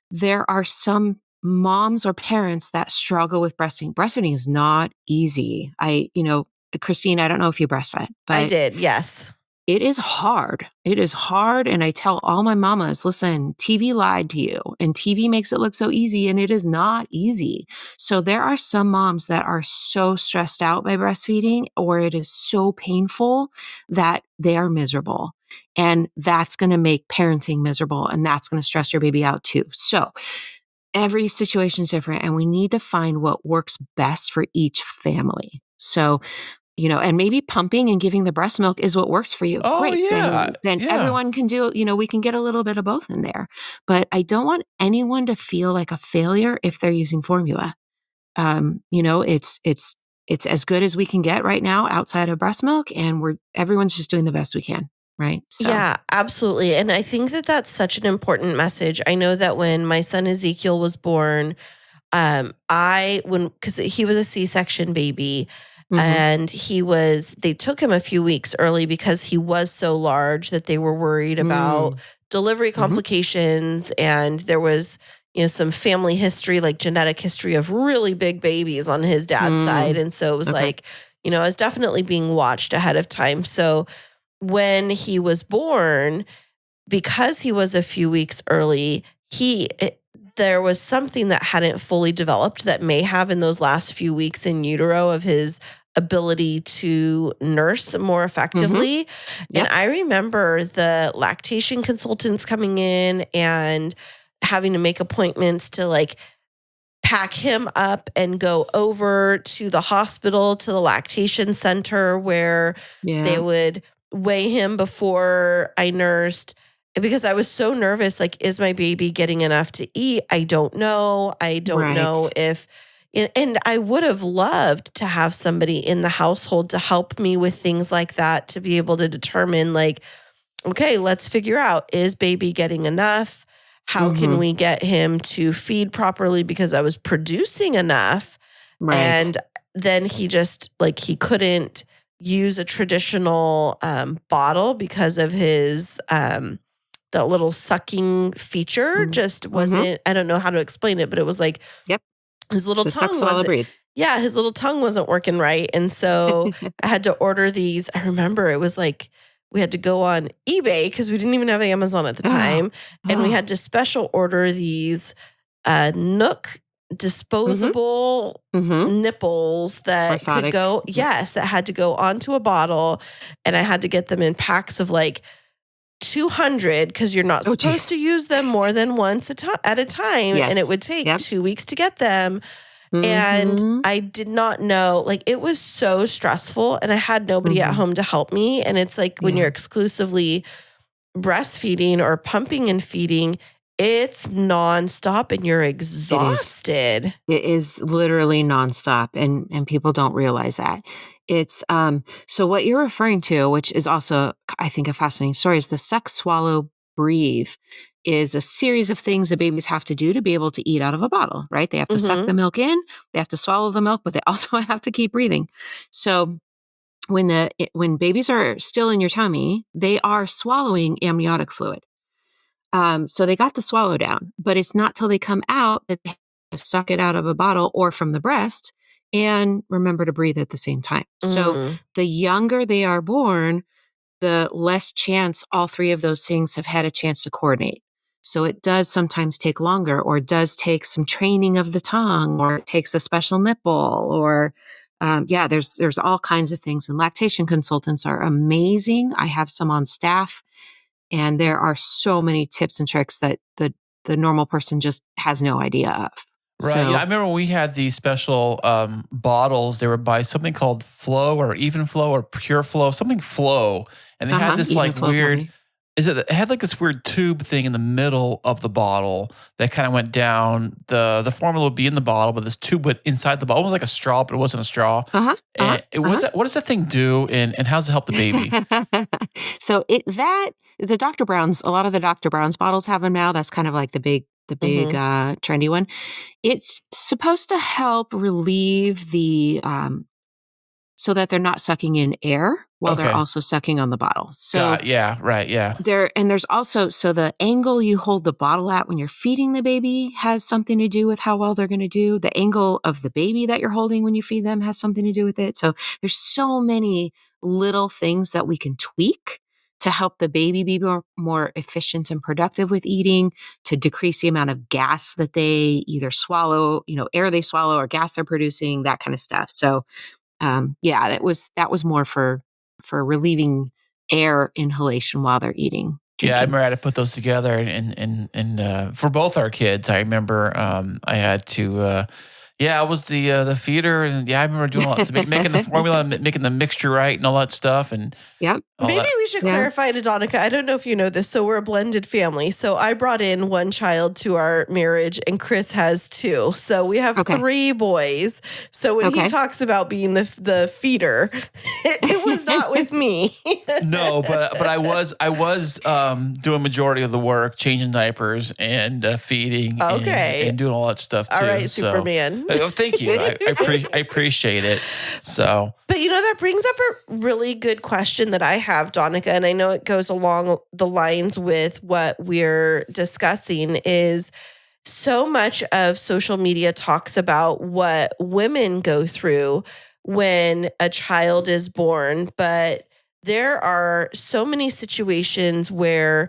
There are some moms or parents that struggle with breastfeeding. Breastfeeding is not easy. Kristine, I don't know if you breastfed, but I did. Yes. It is hard. It is hard. And I tell all my mamas, listen, TV lied to you and TV makes it look so easy and it is not easy. So there are some moms that are so stressed out by breastfeeding or it is so painful that they are miserable. And that's going to make parenting miserable and that's going to stress your baby out too. So every situation is different and we need to find what works best for each family. So and maybe pumping and giving the breast milk is what works for you. Oh, great. yeah. Then everyone can do, we can get a little bit of both in there. But I don't want anyone to feel like a failure if they're using formula. It's as good as we can get right now outside of breast milk, and everyone's just doing the best we can. Right. So. Yeah, absolutely. And I think that that's such an important message. I know that when my son Ezekiel was born, because he was a C-section baby, Mm-hmm. and they took him a few weeks early because he was so large that they were worried about delivery complications. And there was, some family history, like genetic history of really big babies on his dad's side. And so it was like, I was definitely being watched ahead of time. So when he was born, because he was a few weeks early, there was something that hadn't fully developed that may have in those last few weeks in utero of his ability to nurse more effectively. Mm-hmm. Yep. And I remember the lactation consultants coming in and having to make appointments to pack him up and go over to the hospital, to the lactation center where they would weigh him before I nursed. Because I was so nervous, is my baby getting enough to eat? I don't know. I don't know if, and I would have loved to have somebody in the household to help me with things like that, to be able to determine okay, let's figure out, is baby getting enough? How can we get him to feed properly? Because I was producing enough. Right. And then he just he couldn't use a traditional bottle because of his, the little sucking feature just wasn't, I don't know how to explain it, but it was his little tongue wasn't, his little tongue wasn't working right. And so I had to order these. I remember it was we had to go on eBay because we didn't even have Amazon at the time. And we had to special order these Nook disposable nipples that could go, that had to go onto a bottle. And I had to get them in packs of 200 because you're not supposed to use them more than once at a time. Yes. And it would take 2 weeks to get them. And Mhm. I did not know, like, it was so stressful and I had nobody at Mhm. home to help me. And it's like when Yeah. you're exclusively breastfeeding or pumping and feeding, it's nonstop and you're It is. exhausted. It is literally nonstop, and people don't realize that. It's so what you're referring to, which is also I think a fascinating story, is the suck, swallow, breathe is a series of things that babies have to do to be able to eat out of a bottle, right? They have to suck Mm-hmm. the milk in, they have to swallow the milk, but they also have to keep breathing. So when babies are still in your tummy, they are swallowing amniotic fluid. So they got the swallow down, but it's not till they come out that they suck it out of a bottle or from the breast and remember to breathe at the same time. So Mm. the younger they are born, the less chance all three of those things have had a chance to coordinate. So it does sometimes take longer, or it does take some training of the tongue, or it takes a special nipple, or there's all kinds of things. And lactation consultants are amazing. I have some on staff. And there are so many tips and tricks that the normal person just has no idea of. Right. Yeah, I So, remember when we had these special bottles. They were by something called Flow or Even Flow or Pure Flow, something Flow. And they had this even like flow weird, company. it had like this weird tube thing in the middle of the bottle that kind of went down. The formula would be in the bottle, but this tube went inside the bottle, almost like a straw, but it wasn't a straw. Uh-huh. Uh-huh. And it was what does that thing do and how does it help the baby? So the Dr. Brown's, a lot of the Dr. Brown's bottles have them now. That's kind of like the big Mm-hmm. trendy one. It's supposed to help relieve the so that they're not sucking in air while they're Okay. also sucking on the bottle. So Yeah, right, yeah. there's also, so the angle you hold the bottle at when you're feeding the baby has something to do with how well they're going to do. The angle of the baby that you're holding when you feed them has something to do with it. So there's so many little things that we can tweak to help the baby be more efficient and productive with eating, to decrease the amount of gas that they either swallow, air they swallow or gas they're producing, that kind of stuff. So that was more for relieving air inhalation while they're eating, Yeah, I drinking. remember I had to put those together, and for both our kids, I remember I had to. I was the feeder, and I remember doing all that, so making the formula, making the mixture right, and all that stuff, and Yep. all Maybe that. we should Yeah. clarify to Danika. I don't know if you know this. So we're a blended family. So I brought in one child to our marriage, and Kris has two. So we have Okay. 3 boys. So when he Okay. talks about being the feeder, it was not with me. No, but I was doing majority of the work, changing diapers and feeding, Okay. and doing all that stuff too. All right, so, Superman. thank you. I appreciate it. So. But that brings up a really good question that I have, Danika, and I know it goes along the lines with what we're discussing, is so much of social media talks about what women go through when a child is born, but there are so many situations where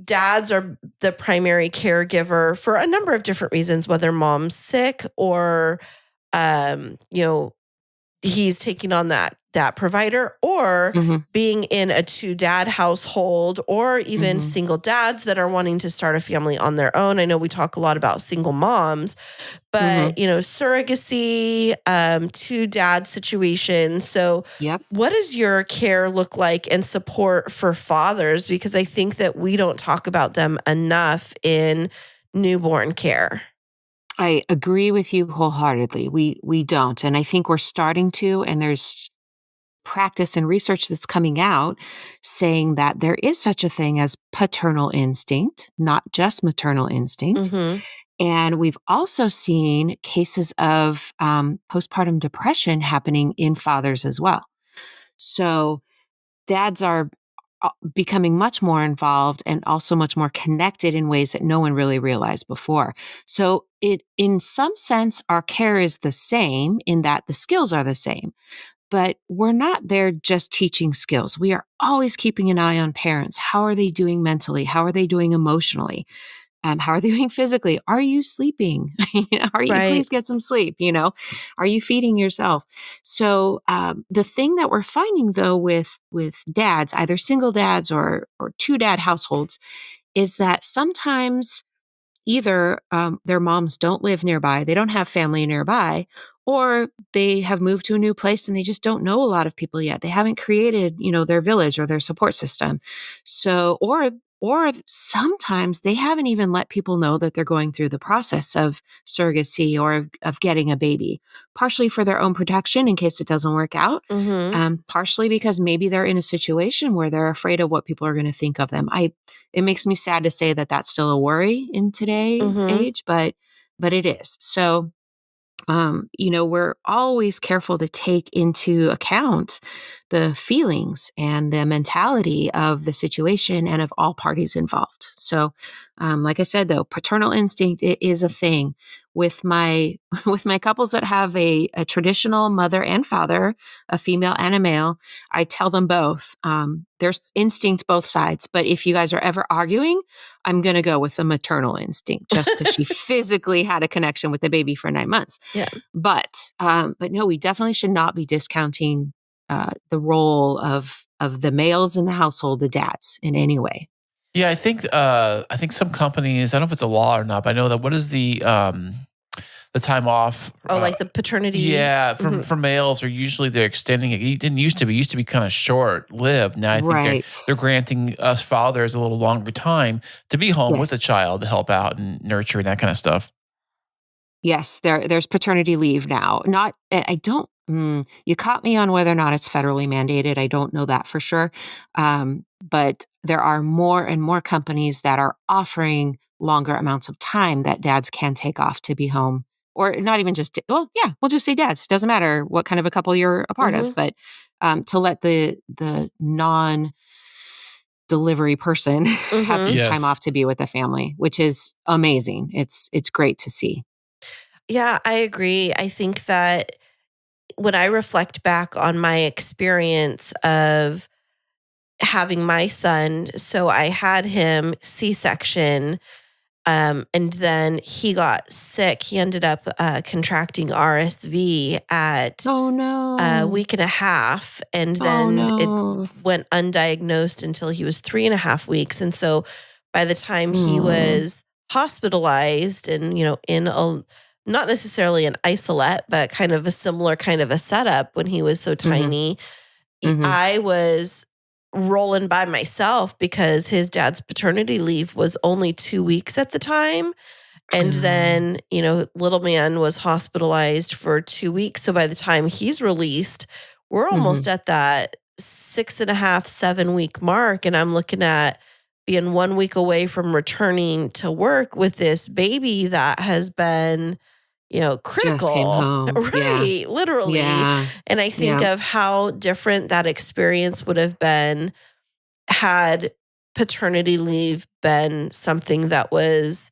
dads are the primary caregiver for a number of different reasons, whether mom's sick or he's taking on that provider, or Mhm. being in a 2-dad household, or even Mhm. single dads that are wanting to start a family on their own. I know we talk a lot about single moms, but surrogacy, 2-dad situation. So Yep. what does your care look like and support for fathers? Because I think that we don't talk about them enough in newborn care. I agree with you wholeheartedly. We don't, and I think we're starting to. And there's practice and research that's coming out saying that there is such a thing as paternal instinct, not just maternal instinct. Mm-hmm. And we've also seen cases of postpartum depression happening in fathers as well. So dads are becoming much more involved and also much more connected in ways that no one really realized before. So in some sense, our care is the same in that the skills are the same, but we're not there just teaching skills. We are always keeping an eye on parents. How are they doing mentally? How are they doing emotionally? How are they doing physically? Are you sleeping? Are you, Right. please get some sleep? Are you feeding yourself? So the thing that we're finding though with dads, either single dads or 2-dad households, is that sometimes either their moms don't live nearby, they don't have family nearby, or they have moved to a new place and they just don't know a lot of people yet. They haven't created, their village or their support system. So, or sometimes they haven't even let people know that they're going through the process of surrogacy or of getting a baby, partially for their own protection in case it doesn't work out, partially because maybe they're in a situation where they're afraid of what people are going to think of them. It makes me sad to say that that's still a worry in today's age, but it is. So, we're always careful to take into account the feelings and the mentality of the situation and of all parties involved. So, like I said, though, paternal instinct, it is a thing with my couples that have a traditional mother and father, a female and a male. I tell them both, there's instinct both sides. But if you guys are ever arguing, I'm going to go with the maternal instinct just because she physically had a connection with the baby for 9 months. Yeah. But no, we definitely should not be discounting the role of the males in the household, the dads, in any way. Yeah, I think some companies, I don't know if it's a law or not, but I know that what is the time off? Like the paternity. Yeah, for males, are usually they're extending it. It didn't used to be. It used to be kind of short lived. Now I think they're granting us fathers a little longer time to be home with a child to help out and nurture and that kind of stuff. Yes, there's paternity leave now. You caught me on whether or not it's federally mandated. I don't know that for sure. But there are more and more companies that are offering longer amounts of time that dads can take off to be home. Or not even just, we'll just say dads. Doesn't matter what kind of a couple you're a part of, but to let the non-delivery person have some time off to be with the family, which is amazing. It's great to see. Yeah, I agree. I think that when I reflect back on my experience of having my son, so I had him C-section, and then he got sick. He ended up contracting RSV at a week and a half, and then it went undiagnosed until he was 3.5 weeks. And so by the time he was hospitalized and, in a not necessarily an isolate, but kind of a similar kind of a setup when he was so tiny, I was rolling by myself because his dad's paternity leave was only 2 weeks at the time. And then, little man was hospitalized for 2 weeks. So by the time he's released, we're almost at that 6.5, 7 week mark. And I'm looking at being 1 week away from returning to work with this baby that has been critical, right? Literally. Yeah. And I think of how different that experience would have been had paternity leave been something that was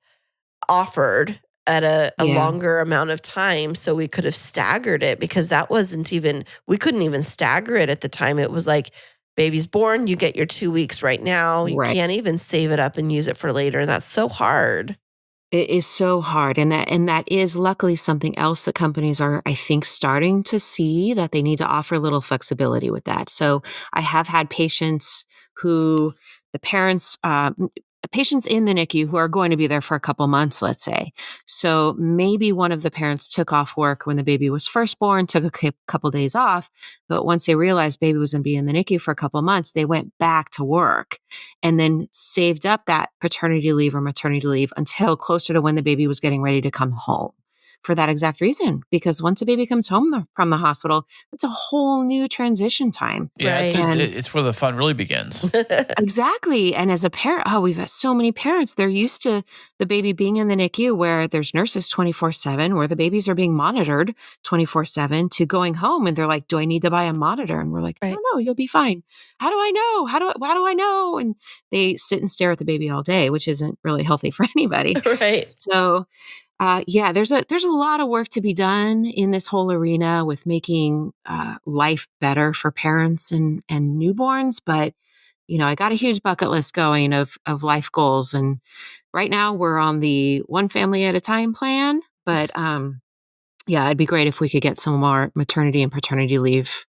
offered at a longer amount of time. So we could have staggered it, because that wasn't even, we couldn't even stagger it at the time. It was like, baby's born, you get your 2 weeks right now. You can't even save it up and use it for later. And that's so hard. It is so hard. And that is luckily something else that companies are, I think, starting to see, that they need to offer a little flexibility with that. So I have had patients who the parents, patients in the NICU who are going to be there for a couple months, let's say. So maybe one of the parents took off work when the baby was first born, took a couple days off, but once they realized baby was going to be in the NICU for a couple months, they went back to work and then saved up that paternity leave or maternity leave until closer to when the baby was getting ready to come home. For that exact reason, because once a baby comes home from the hospital, it's a whole new transition time. Yeah, it's where the fun really begins. Exactly. And as a parent, we've had so many parents, they're used to the baby being in the NICU where there's nurses 24/7, where the babies are being monitored 24/7, to going home and they're like, do I need to buy a monitor? And we're like, no, you'll be fine. How do I know? How do I know? And they sit and stare at the baby all day, which isn't really healthy for anybody. Right. So there's a lot of work to be done in this whole arena with making life better for parents and newborns. But, I got a huge bucket list going of life goals. And right now we're on the one family at a time plan. But it'd be great if we could get some more maternity and paternity leave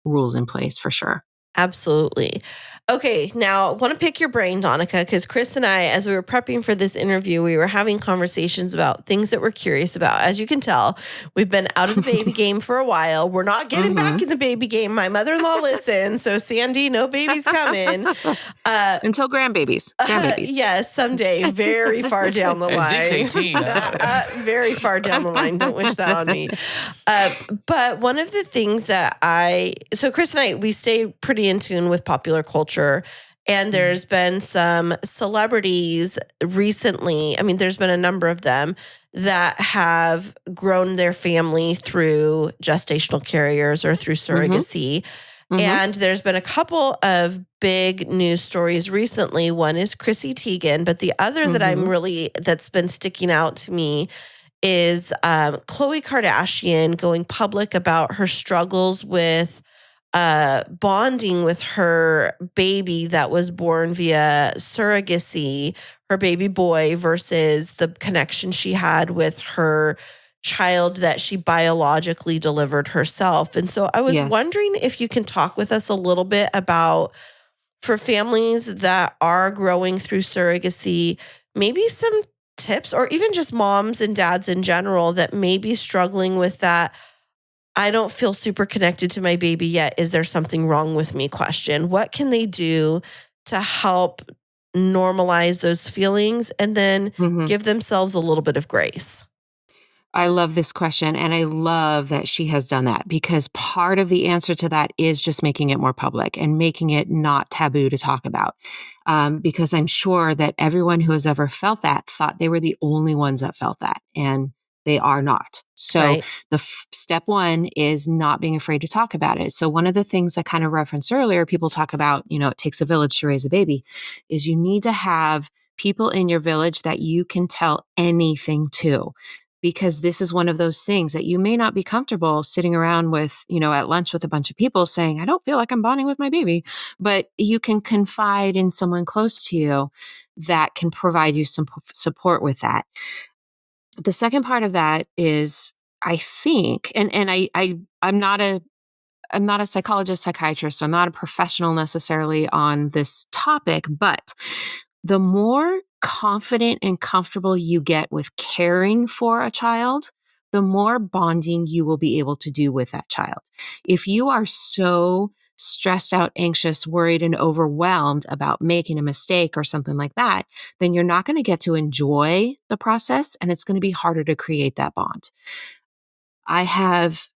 rules in place for sure. Absolutely. Okay, now I want to pick your brain, Danika, because Kris and I, as we were prepping for this interview, we were having conversations about things that we're curious about. As you can tell, we've been out of the baby game for a while. We're not getting back in the baby game. My mother-in-law listens, so Sandy, no babies coming. Until grandbabiys. Yes, someday, very far down the line. Zeke's 18. Very far down the line. Don't wish that on me. But one of the things that so Kris and I, we stay pretty in tune with popular culture. And there's been some celebrities recently. I mean, there's been a number of them that have grown their family through gestational carriers or through surrogacy. And there's been a couple of big news stories recently. One is Chrissy Teigen, but the other that that's been sticking out to me is Khloe Kardashian going public about her struggles with bonding with her baby that was born via surrogacy, her baby boy, versus the connection she had with her child that she biologically delivered herself. And so I was wondering if you can talk with us a little bit about, for families that are growing through surrogacy, maybe some tips, or even just moms and dads in general that may be struggling with that I don't feel super connected to my baby yet. Is there something wrong with me question? What can they do to help normalize those feelings and then give themselves a little bit of grace? I love this question. And I love that she has done that, because part of the answer to that is just making it more public and making it not taboo to talk about. Because I'm sure that everyone who has ever felt that thought they were the only ones that felt that. And they are not. So the step one is not being afraid to talk about it. So one of the things I kind of referenced earlier, people talk about, it takes a village to raise a baby, is you need to have people in your village that you can tell anything to. Because this is one of those things that you may not be comfortable sitting around with, at lunch with a bunch of people saying, I don't feel like I'm bonding with my baby, but you can confide in someone close to you that can provide you some support with that. The second part of that is, I think, and I'm not a psychologist, psychiatrist, so I'm not a professional necessarily on this topic, but the more confident and comfortable you get with caring for a child, the more bonding you will be able to do with that child. If you are so stressed out, anxious, worried, and overwhelmed about making a mistake or something like that, then you're not going to get to enjoy the process, and it's going to be harder to create that bond. I have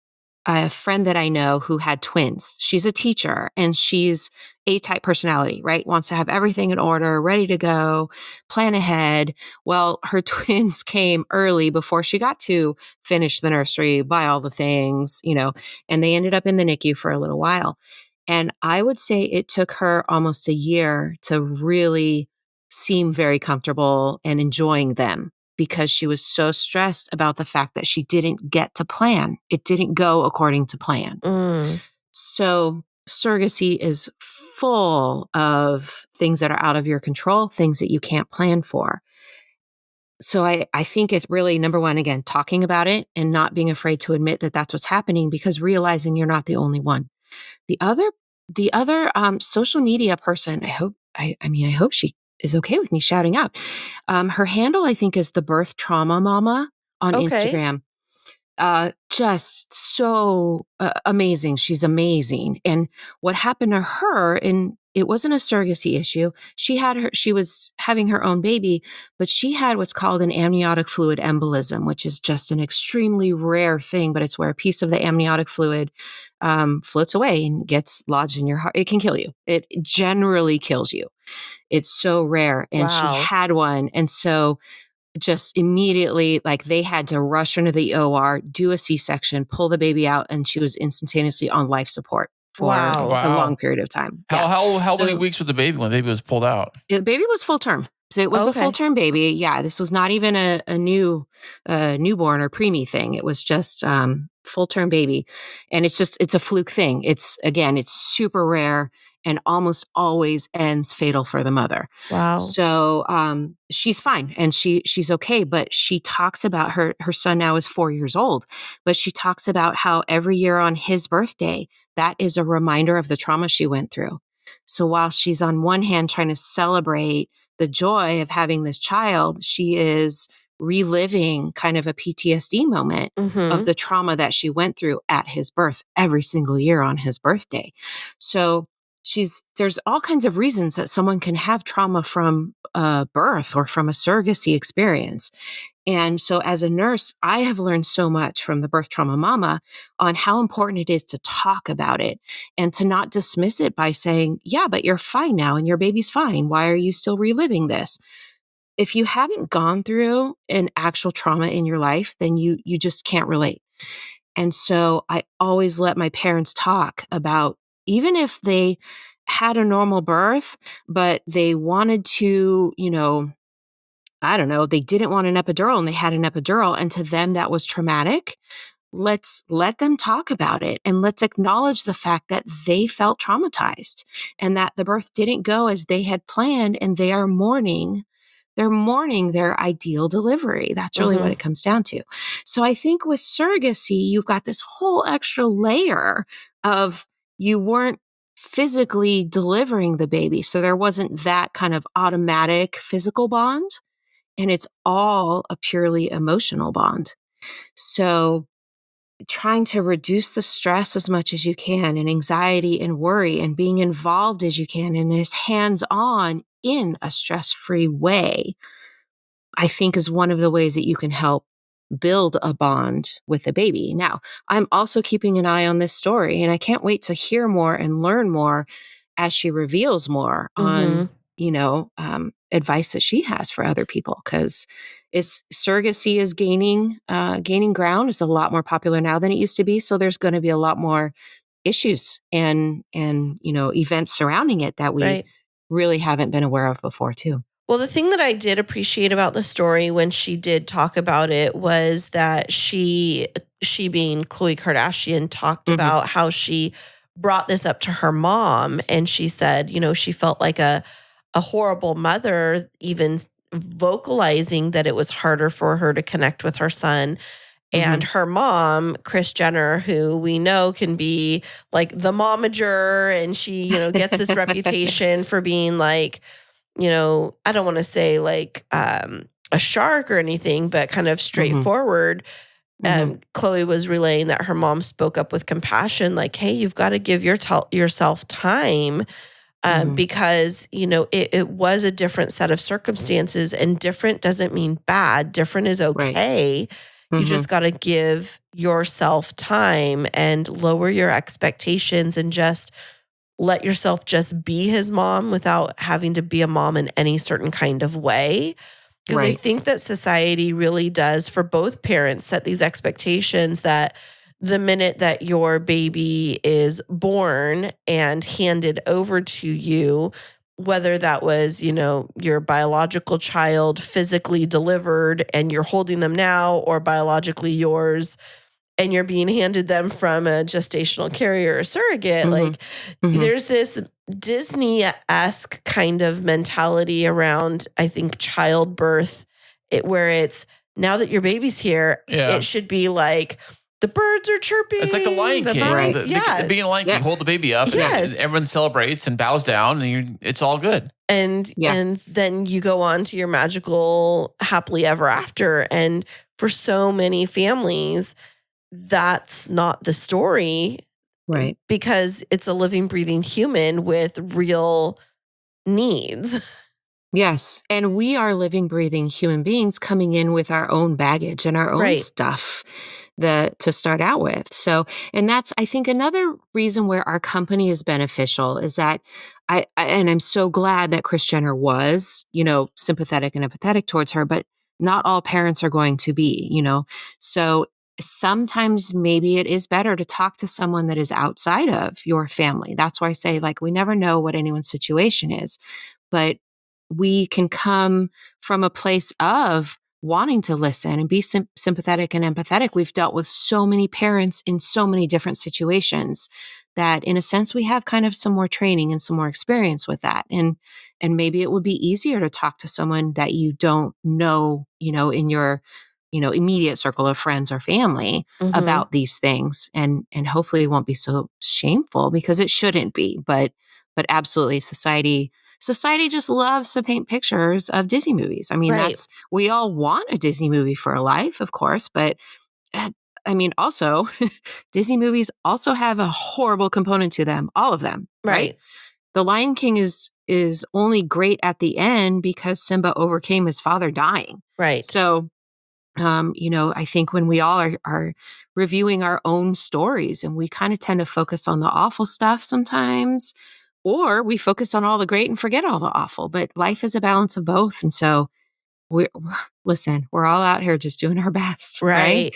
a friend that I know who had twins. She's a teacher, and she's A-type personality, right? Wants to have everything in order, ready to go, plan ahead. Well, her twins came early before she got to finish the nursery, buy all the things, and they ended up in the NICU for a little while. And I would say it took her almost a year to really seem very comfortable and enjoying them, because she was so stressed about the fact that she didn't get to plan. It didn't go according to plan. So surrogacy is full of things that are out of your control, things that you can't plan for. So I think it's really, number one, again, talking about it and not being afraid to admit that that's what's happening, because realizing you're not the only one. The other social media person, I hope she is okay with me shouting out. Her handle, I think, is the Birth Trauma Mama on Instagram. Just so amazing. She's amazing. And what happened to her, and it wasn't a surrogacy issue. She was having her own baby, but she had what's called an amniotic fluid embolism, which is just an extremely rare thing, but it's where a piece of the amniotic fluid floats away and gets lodged in your heart. It can kill you. It generally kills you. It's so rare. And she had one. And so just immediately, they had to rush her into the OR, do a C-section, pull the baby out, and she was instantaneously on life support for a long period of time. How many weeks was the baby when the baby was pulled out? The baby was full term. So it was a full term baby. Yeah, this was not even a newborn or preemie thing. It was just full term baby, and it's a fluke thing. It's super rare and almost always ends fatal for the mother. Wow. So she's fine and she's okay, but she talks about her son now is 4 years old, but she talks about how every year on his birthday, that is a reminder of the trauma she went through. So while she's on one hand trying to celebrate the joy of having this child, she is reliving kind of a PTSD moment of the trauma that she went through at his birth every single year on his birthday. So there's all kinds of reasons that someone can have trauma from birth or from a surrogacy experience. And so as a nurse, I have learned so much from the birth trauma mama on how important it is to talk about it and to not dismiss it by saying, yeah, but you're fine now and your baby's fine. Why are you still reliving this? If you haven't gone through an actual trauma in your life, then you just can't relate. And so I always let my parents talk about, even if they had a normal birth, but they wanted to, I don't know, they didn't want an epidural and they had an epidural, and to them that was traumatic. Let's let them talk about it, and let's acknowledge the fact that they felt traumatized and that the birth didn't go as they had planned, and they are mourning. They're mourning their ideal delivery. That's really what it comes down to. So I think with surrogacy, you've got this whole extra layer of you weren't physically delivering the baby. So there wasn't that kind of automatic physical bond. And it's all a purely emotional bond. So trying to reduce the stress as much as you can, and anxiety and worry, and being involved as you can and as hands-on in a stress-free way, I think is one of the ways that you can help build a bond with the baby. Now, I'm also keeping an eye on this story, and I can't wait to hear more and learn more as she reveals more on, advice that she has for other people, because surrogacy is gaining ground. It's a lot more popular now than it used to be. So there's going to be a lot more issues and events surrounding it that we really haven't been aware of before too. Well, the thing that I did appreciate about the story when she did talk about it was that she being Khloe Kardashian talked about how she brought this up to her mom, and she said, she felt like a horrible mother, even vocalizing that it was harder for her to connect with her son. And her mom, Kris Jenner, who we know can be like the momager, and she, gets this reputation for being like, I don't want to say like a shark or anything, but kind of straightforward. Khloe was relaying that her mom spoke up with compassion, like, hey, you've got to give yourself time. Because, it was a different set of circumstances, and different doesn't mean bad. Different is okay. You just got to give yourself time and lower your expectations and just let yourself just be his mom without having to be a mom in any certain kind of way. Because I think that society really does, for both parents, set these expectations that the minute that your baby is born and handed over to you, whether that was, your biological child physically delivered and you're holding them now, or biologically yours and you're being handed them from a gestational carrier or surrogate, there's this Disney-esque kind of mentality around, I think, childbirth, where it's, now that your baby's here, it should be like, the birds are chirping. It's like the Lion King. The being a Lion King, you hold the baby up, and everyone celebrates and bows down, and it's all good. And then you go on to your magical happily ever after. And for so many families, that's not the story. Right. Because it's a living, breathing human with real needs. Yes. And we are living, breathing human beings coming in with our own baggage and our own stuff to start out with. So, and that's, I think, another reason where our company is beneficial is that I'm so glad that Kris Jenner was, sympathetic and empathetic towards her, but not all parents are going to be, so sometimes maybe it is better to talk to someone that is outside of your family. That's why I say, we never know what anyone's situation is, but we can come from a place of wanting to listen and be sympathetic and empathetic. We've dealt with so many parents in so many different situations that, in a sense, we have kind of some more training and some more experience with that. And maybe it would be easier to talk to someone that you don't know, in your immediate circle of friends or family about these things. And hopefully it won't be so shameful, because it shouldn't be. But absolutely, society just loves to paint pictures of Disney movies. I mean, Right. we all want a Disney movie for a life, of course, but I mean, also Disney movies also have a horrible component to them, all of them, right? The Lion King is only great at the end because Simba overcame his father dying. Right. So, I think when we all are reviewing our own stories, and we kind of tend to focus on the awful stuff sometimes, or we focus on all the great and forget all the awful. But life is a balance of both. And so we're all out here just doing our best, right?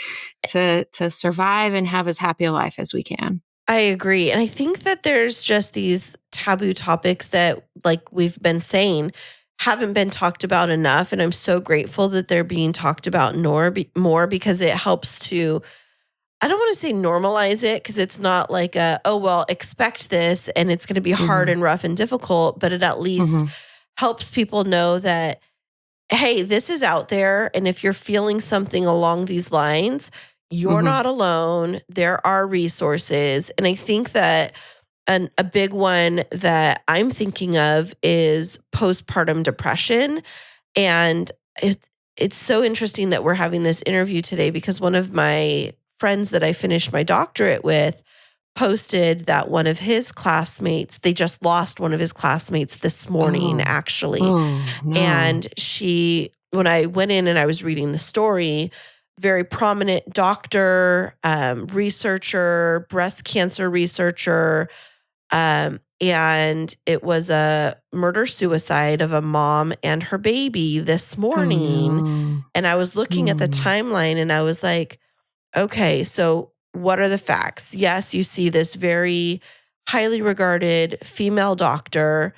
To survive and have as happy a life as we can. I agree. And I think that there's just these taboo topics that, like we've been saying, haven't been talked about enough. And I'm so grateful that they're being talked about more, because it helps to, I don't want to say normalize it, because it's not like expect this and it's going to be hard and rough and difficult, but it at least helps people know that, hey, this is out there. And if you're feeling something along these lines, you're not alone. There are resources. And I think that a big one that I'm thinking of is postpartum depression. And it's so interesting that we're having this interview today, because one of my friends that I finished my doctorate with posted that one of his classmates, they just lost one of his classmates this morning, actually. Oh, no. And when I went in and I was reading the story, very prominent doctor, researcher, breast cancer researcher, and it was a murder-suicide of a mom and her baby this morning. And I was looking at the timeline and I was like, okay, so what are the facts? Yes, you see this very highly regarded female doctor,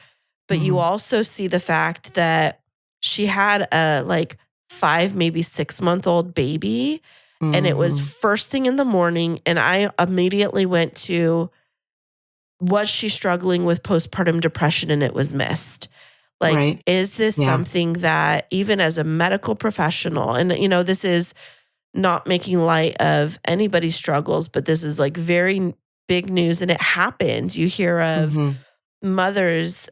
but you also see the fact that she had a 5, maybe 6-month-old baby, and it was first thing in the morning. And I immediately went to, was she struggling with postpartum depression and it was missed? Is this something that, even as a medical professional, and this is not making light of anybody's struggles, but this is very big news, and it happens. You hear of mothers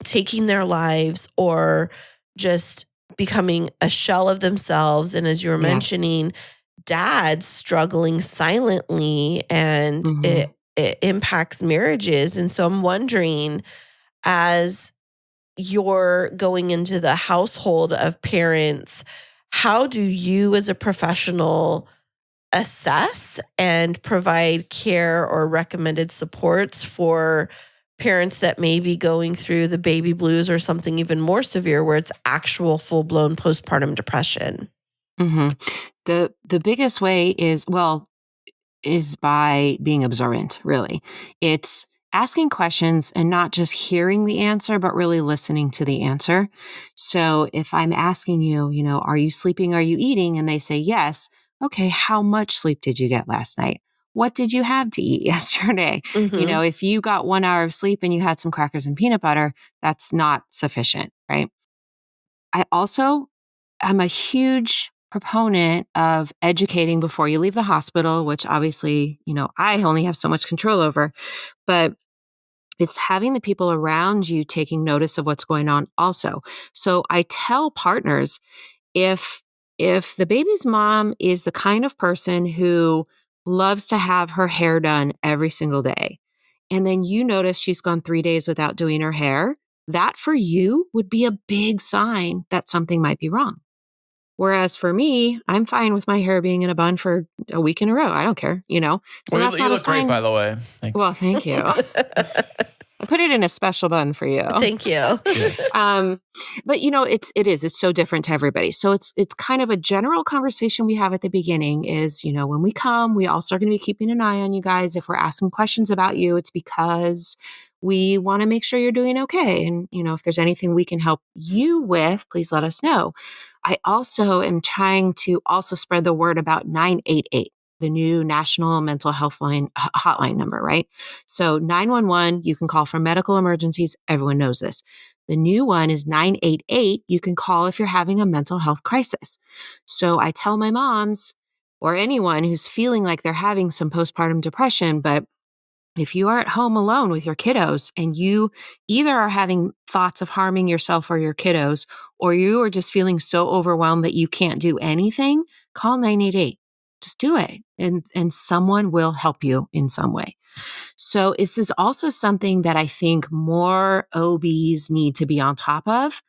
taking their lives, or just becoming a shell of themselves. And as you were mentioning, dads struggling silently, and it impacts marriages. And so I'm wondering, as you're going into the household of parents, how do you as a professional assess and provide care or recommended supports for parents that may be going through the baby blues, or something even more severe where it's actual full-blown postpartum depression? The biggest way is by being observant, really. It's asking questions and not just hearing the answer, but really listening to the answer. So if I'm asking you, are you sleeping? Are you eating? And they say yes. Okay, how much sleep did you get last night? What did you have to eat yesterday? If you got 1 hour of sleep and you had some crackers and peanut butter, that's not sufficient, right? I'm a huge proponent of educating before you leave the hospital, which obviously, I only have so much control over, but it's having the people around you taking notice of what's going on also. So I tell partners, if the baby's mom is the kind of person who loves to have her hair done every single day, and then you notice she's gone 3 days without doing her hair, that for you would be a big sign that something might be wrong. Whereas for me, I'm fine with my hair being in a bun for a week in a row. I don't care, So Well, that's you not a look sign. great, by the way. Well, thank you. I put it in a special bun for you. Thank you. Yes. But it's so different to everybody. So it's kind of a general conversation we have at the beginning is, when we come, we also are going to be keeping an eye on you guys. If we're asking questions about you, it's because we want to make sure you're doing okay. And, if there's anything we can help you with, please let us know. I also am trying to also spread the word about 988. the new national mental health hotline number, right? So 911, you can call for medical emergencies. Everyone knows this. The new one is 988. You can call if you're having a mental health crisis. So I tell my moms or anyone who's feeling like they're having some postpartum depression, but if you are at home alone with your kiddos and you either are having thoughts of harming yourself or your kiddos, or you are just feeling so overwhelmed that you can't do anything, call 988. Just do it. And someone will help you in some way. So this is also something that I think more OBs need to be on top of.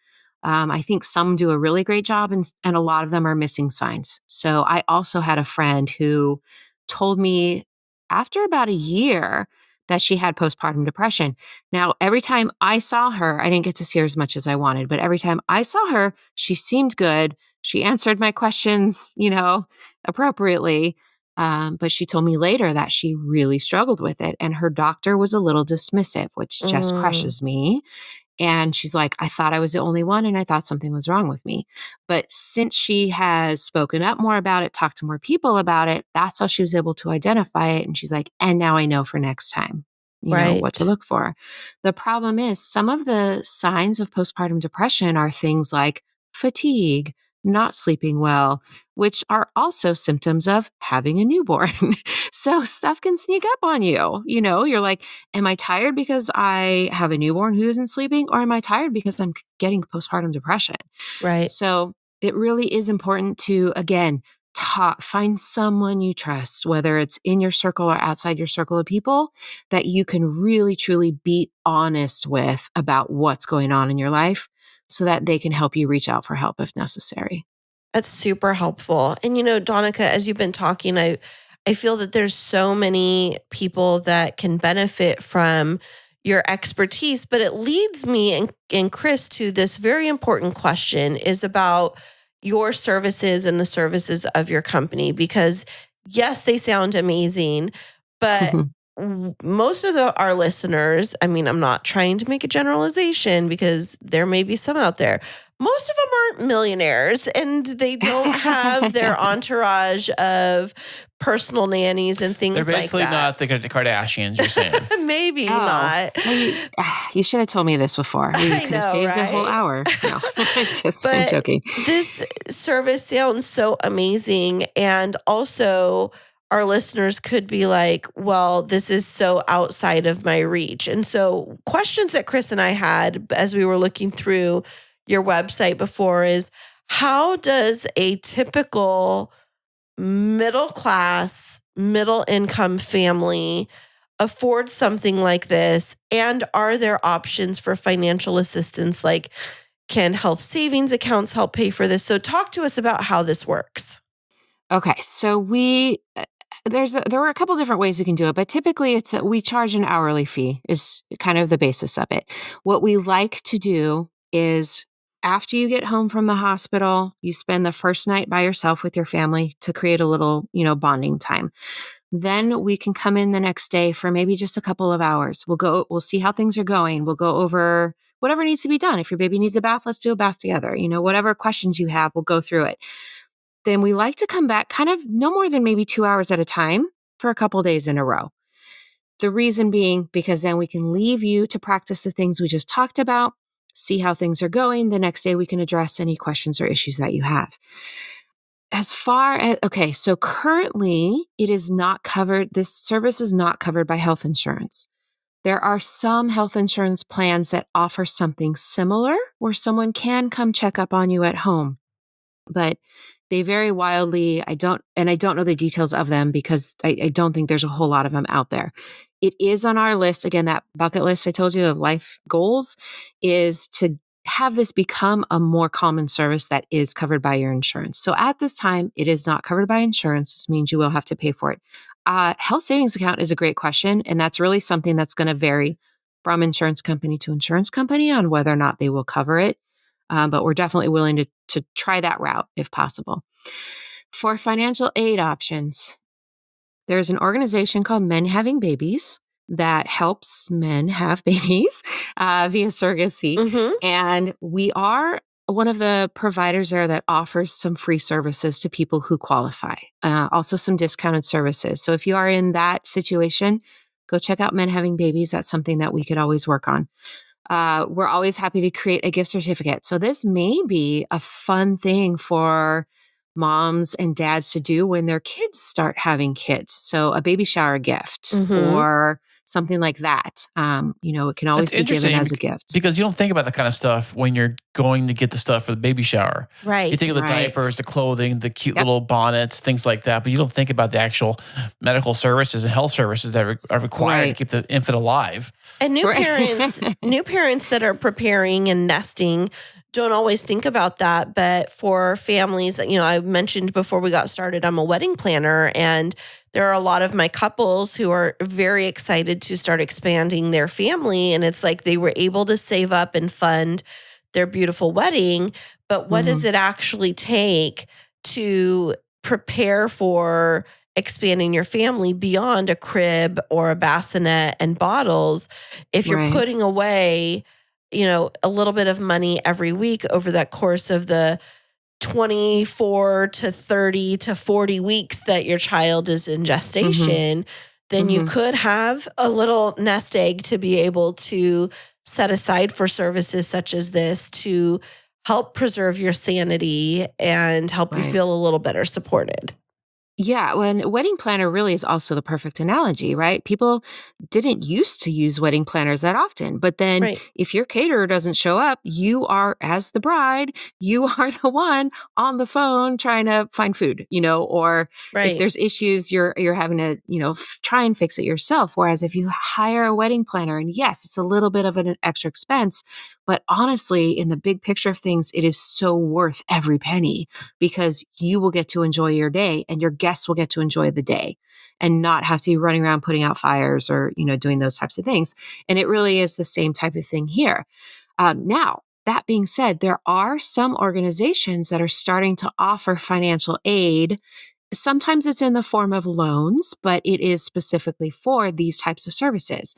I think some do a really great job and a lot of them are missing signs. So I also had a friend who told me after about a year that she had postpartum depression. Now, every time I saw her, I didn't get to see her as much as I wanted, but every time I saw her, she seemed good. She answered my questions, appropriately. But she told me later that she really struggled with it and her doctor was a little dismissive, which just crushes me. And she's like, I thought I was the only one and I thought something was wrong with me. But since she has spoken up more about it, talked to more people about it, that's how she was able to identify it. And she's like, and now I know for next time, what to look for. The problem is some of the signs of postpartum depression are things like fatigue, not sleeping well, which are also symptoms of having a newborn. So stuff can sneak up on you. You're like, am I tired because I have a newborn who isn't sleeping? Or am I tired because I'm getting postpartum depression? Right. So it really is important to, again, find someone you trust, whether it's in your circle or outside your circle of people, that you can really, truly be honest with about what's going on in your life so that they can help you reach out for help if necessary. That's super helpful. And Danika, as you've been talking, I feel that there's so many people that can benefit from your expertise, but it leads me and Kris to this very important question is about your services and the services of your company, because yes, they sound amazing, but most of our listeners, I'm not trying to make a generalization because there may be some out there. Most of them aren't millionaires and they don't have their entourage of personal nannies and things like that. They're basically not the Kardashians, you're saying. Maybe not. You should have told me this before. We could have saved a whole hour. No, I'm joking. This service sounds so amazing. And also, our listeners could be like, well, this is so outside of my reach. And so questions that Kris and I had as we were looking through your website before is, how does a typical middle-class, middle-income family afford something like this? And are there options for financial assistance? Like, can health savings accounts help pay for this? So talk to us about how this works. Okay, so there were a couple different ways you can do it, but typically we charge an hourly fee is kind of the basis of it. What we like to do is after you get home from the hospital, you spend the first night by yourself with your family to create a little, bonding time. Then we can come in the next day for maybe just a couple of hours. We'll see how things are going. We'll go over whatever needs to be done. If your baby needs a bath, let's do a bath together. Whatever questions you have, we'll go through it. Then we like to come back kind of no more than maybe 2 hours at a time for a couple days in a row. The reason being because then we can leave you to practice the things we just talked about, see how things are going. The next day we can address any questions or issues that you have. So currently it is not covered. This service is not covered by health insurance. There are some health insurance plans that offer something similar where someone can come check up on you at home, but they vary wildly. I don't know the details of them because I don't think there's a whole lot of them out there. It is on our list. Again, that bucket list I told you of life goals is to have this become a more common service that is covered by your insurance. So at this time, it is not covered by insurance. This means you will have to pay for it. Health savings account is a great question. And that's really something that's going to vary from insurance company to insurance company on whether or not they will cover it. But we're definitely willing to try that route if possible. For financial aid options, there's an organization called Men Having Babies that helps men have babies via surrogacy. And we are one of the providers there that offers some free services to people who qualify. Also some discounted services. So if you are in that situation, go check out Men Having Babies. That's something that we could always work on. We're always happy to create a gift certificate. So this may be a fun thing for moms and dads to do when their kids start having kids. So a baby shower gift or something like that. It can always be given as a gift. Because you don't think about that kind of stuff when you're going to get the stuff for the baby shower. Right. You think of the diapers, the clothing, the cute little bonnets, things like that, but you don't think about the actual medical services and health services that are required to keep the infant alive. And new parents that are preparing and nesting don't always think about that. But for families, I mentioned before we got started, I'm a wedding planner, and there are a lot of my couples who are very excited to start expanding their family. And it's like they were able to save up and fund their beautiful wedding. But what does it actually take to prepare for expanding your family beyond a crib or a bassinet and bottles if you're putting away a little bit of money every week over that course of the 24 to 30 to 40 weeks that your child is in gestation, then you could have a little nest egg to be able to set aside for services such as this to help preserve your sanity and help you feel a little better supported. Yeah, when wedding planner really is also the perfect analogy, right? People didn't used to use wedding planners that often, but then if your caterer doesn't show up, you are, as the bride, you are the one on the phone trying to find food, or if there's issues, you're having to, try and fix it yourself. Whereas if you hire a wedding planner, and yes, it's a little bit of an extra expense, but honestly, in the big picture of things, it is so worth every penny because you will get to enjoy your day and your guests will get to enjoy the day and not have to be running around putting out fires or, doing those types of things. And it really is the same type of thing here. Now, that being said, there are some organizations that are starting to offer financial aid. Sometimes it's in the form of loans, but it is specifically for these types of services.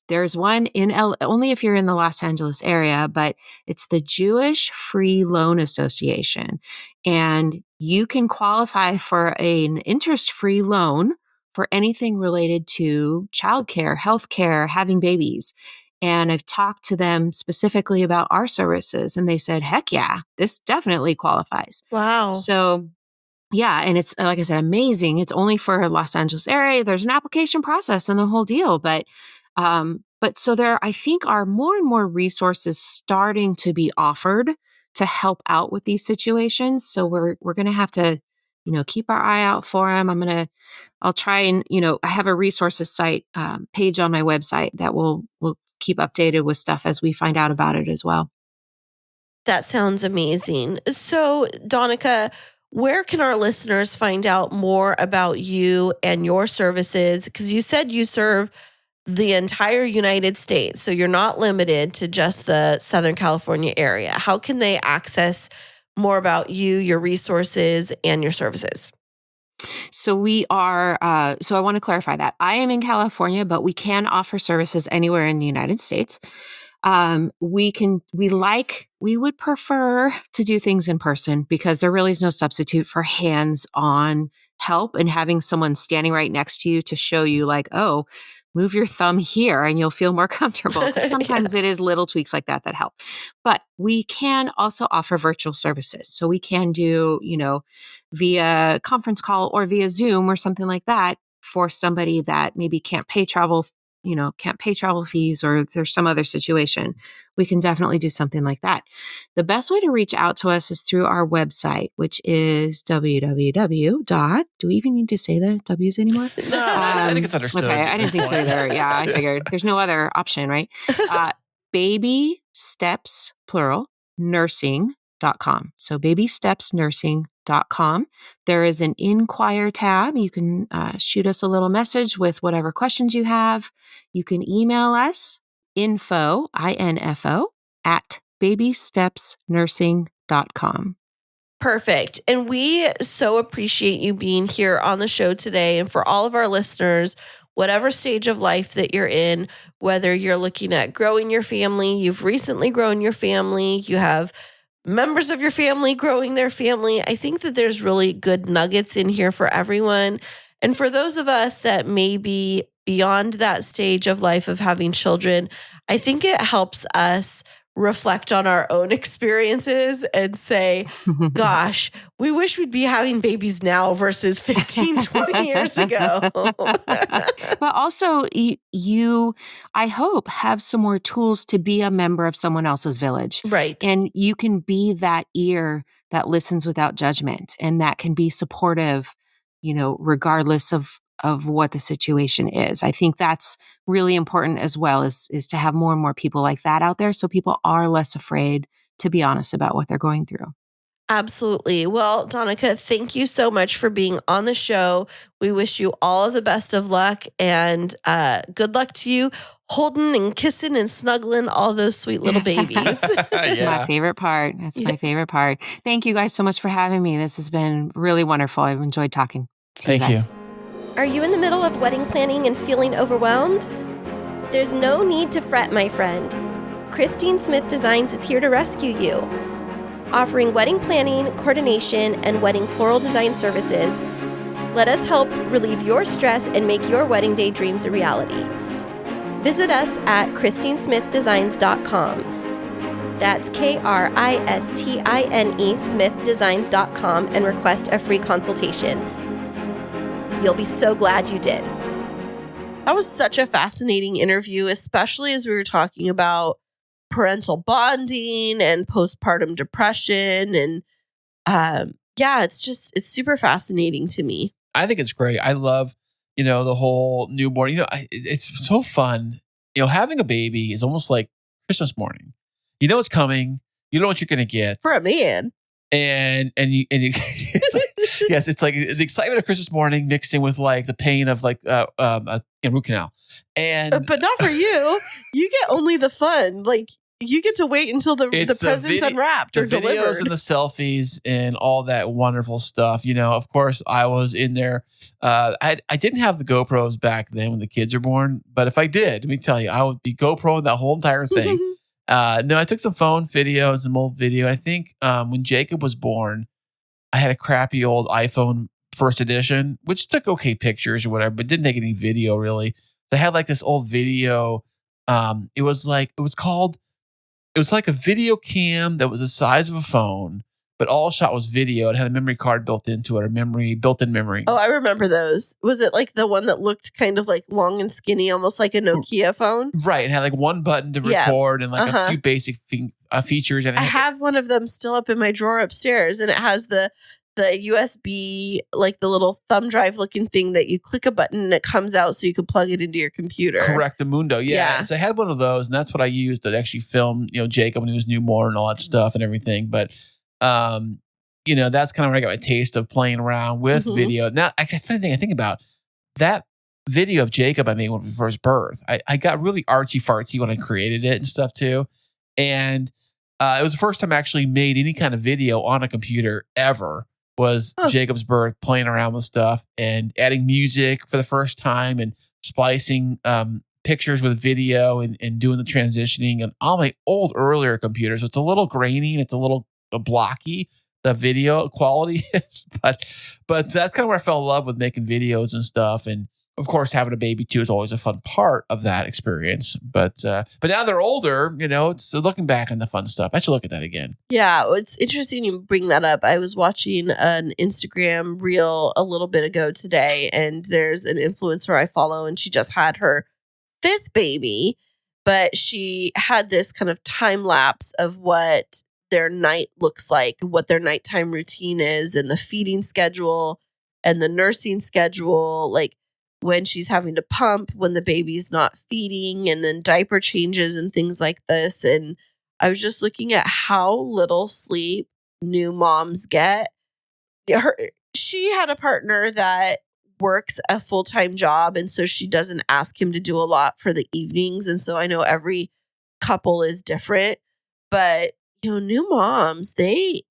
There's one in only if you're in the Los Angeles area, but it's the Jewish Free Loan Association. And you can qualify for an interest-free loan for anything related to childcare, healthcare, having babies. And I've talked to them specifically about our services, and they said, heck yeah, this definitely qualifies. Wow. So yeah. And it's, like I said, amazing. It's only for Los Angeles area. There's an application process and the whole deal. But so there, I think, are more and more resources starting to be offered to help out with these situations. So we're going to have to, keep our eye out for them. I'll try and, I have a resources site page on my website that will keep updated with stuff as we find out about it as well. That sounds amazing. So Danika, where can our listeners find out more about you and your services? Because you said you serve the entire United States, so you're not limited to just the Southern California area. How can they access more about you, your resources, and your services? So we are, so I want to clarify that. I am in California, but we can offer services anywhere in the United States. We would prefer to do things in person because there really is no substitute for hands-on help and having someone standing right next to you to show you like, oh, move your thumb here and you'll feel more comfortable. Because sometimes it is little tweaks like that help. But we can also offer virtual services. So we can do, via conference call or via Zoom or something like that for somebody that maybe can't pay travel fees, or if there's some other situation, we can definitely do something like that. The best way to reach out to us is through our website, which is www. Do we even need to say the W's anymore? No, I think it's understood. Okay, I didn't think so either. Yeah, I figured there's no other option, right? Baby Steps, plural, nursing.com. So babystepsnursing.com. There is an inquire tab. You can shoot us a little message with whatever questions you have. You can email us info, I-N-F-O, at babystepsnursing.com. Perfect. And we so appreciate you being here on the show today. And for all of our listeners, whatever stage of life that you're in, whether you're looking at growing your family, you've recently grown your family, you have members of your family growing their family. I think that there's really good nuggets in here for everyone. And for those of us that may be beyond that stage of life of having children, I think it helps us reflect on our own experiences and say, gosh, we wish we'd be having babies now versus 15, 20 years ago. But also you, I hope, have some more tools to be a member of someone else's village. Right. And you can be that ear that listens without judgment and that can be supportive, regardless of what the situation is. I think that's really important as well, is to have more and more people like that out there so people are less afraid to be honest about what they're going through. Absolutely. Well, Danika, thank you so much for being on the show. We wish you all of the best of luck and good luck to you holding and kissing and snuggling all those sweet little babies. My favorite part. That's my favorite part. Thank you guys so much for having me. This has been really wonderful. I've enjoyed talking to you guys. Thank you. Are you in the middle of wedding planning and feeling overwhelmed? There's no need to fret, my friend. Kristine Smith Designs is here to rescue you. Offering wedding planning, coordination, and wedding floral design services, let us help relieve your stress and make your wedding day dreams a reality. Visit us at KristineSmithDesigns.com. That's KRISTINE SmithDesigns.com and request a free consultation. You'll be so glad you did. That was such a fascinating interview, especially as we were talking about parental bonding and postpartum depression. And it's super fascinating to me. I think it's great. I love, the whole newborn. It's so fun. Having a baby is almost like Christmas morning. You know it's coming. You know what you're going to get. For a man. And you it's like, yes, it's like the excitement of Christmas morning mixed in with like the pain of like a root canal. And but not for you. You get only the fun. Like you get to wait until the present's unwrapped or the videos delivered. and the selfies and all that wonderful stuff. Of course, I was in there. I didn't have the GoPros back then when the kids were born, but if I did, let me tell you, I would be GoProing that whole entire thing. No, I took some phone video and some old video. I think when Jacob was born, I had a crappy old iPhone first edition, which took okay pictures or whatever, but didn't take any video really. They had like this old video. It was like a video cam that was the size of a phone, but all shot was video. It had a memory card built into it, built-in memory. Oh, I remember those. Was it like the one that looked kind of like long and skinny, almost like a Nokia phone? Right. It had like one button to record and like a few basic features. And I have one of them still up in my drawer upstairs, and it has the USB, like the little thumb drive looking thing that you click a button and it comes out so you can plug it into your computer. Correct, the Mundo. Yeah. So I had one of those, and that's what I used to actually film, Jacob when he was newborn and all that stuff and everything. But, that's kind of where I got my taste of playing around with video. Now, funny thing I think about, that video of Jacob I made when his first birth, I got really artsy fartsy when I created it and stuff too. And it was the first time I actually made any kind of video on a computer ever. Was Jacob's birth, playing around with stuff and adding music for the first time and splicing pictures with video and doing the transitioning and all my old earlier computers. So it's a little grainy and it's a little blocky, the video quality is, but that's kind of where I fell in love with making videos and stuff. And of course, having a baby too is always a fun part of that experience. But now they're older, it's looking back on the fun stuff. I should look at that again. Yeah, it's interesting you bring that up. I was watching an Instagram reel a little bit ago today, and there's an influencer I follow, and she just had her 5th baby, but she had this kind of time lapse of what their night looks like, what their nighttime routine is, and the feeding schedule and the nursing schedule, like when she's having to pump, when the baby's not feeding, and then diaper changes and things like this. And I was just looking at how little sleep new moms get. She had a partner that works a full-time job, and so she doesn't ask him to do a lot for the evenings. And so I know every couple is different, but new moms, they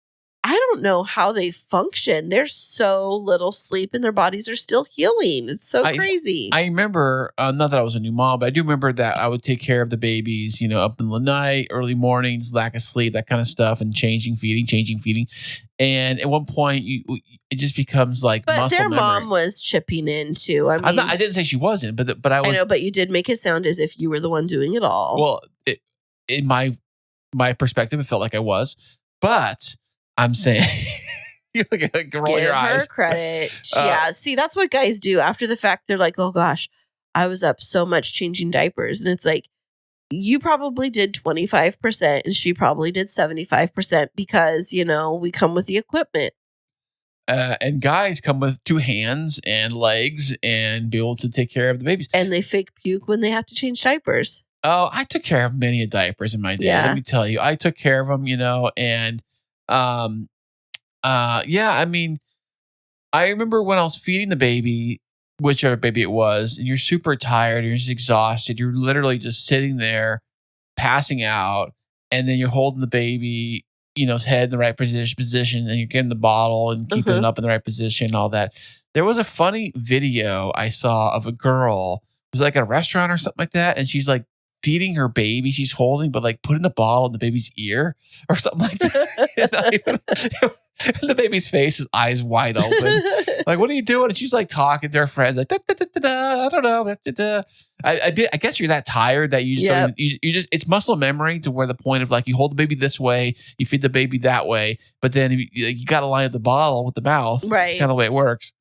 I don't know how they function. There's so little sleep and their bodies are still healing. It's so crazy. I remember, not that I was a new mom, but I do remember that I would take care of the babies, up in the night, early mornings, lack of sleep, that kind of stuff, and changing, feeding. And at one point, it just becomes like but muscle their memory. Mom was chipping in too. I didn't say she wasn't, but I was. I know, but you did make it sound as if you were the one doing it all. Well, in my perspective, it felt like I was, but I'm saying, you roll Give your her eyes. credit. Yeah, see, that's what guys do after the fact. They're like, "Oh gosh, I was up so much changing diapers," and it's like, you probably did 25%, and she probably did 75% because we come with the equipment. And guys come with 2 hands and legs and be able to take care of the babies. And they fake puke when they have to change diapers. Oh, I took care of many diapers in my day. Yeah. Let me tell you, I took care of them, and I mean, I remember when I was feeding the baby, whichever baby it was, and you're super tired, you're just exhausted, you're literally just sitting there passing out, and then you're holding the baby, his head in the right position, and you're getting the bottle and keeping it up in the right position and all that. There was a funny video I saw of a girl, it was like at a restaurant or something like that, and she's like feeding her baby, she's holding, but like putting the bottle in the baby's ear or something like that. And the baby's face, his eyes wide open. Like, what are you doing? And she's like talking to her friends, like, I don't know. I guess you're that tired that you just don't even, you just, it's muscle memory to where the point of like, you hold the baby this way, you feed the baby that way, but then you got to line up the bottle with the mouth. Right. It's kind of the way it works.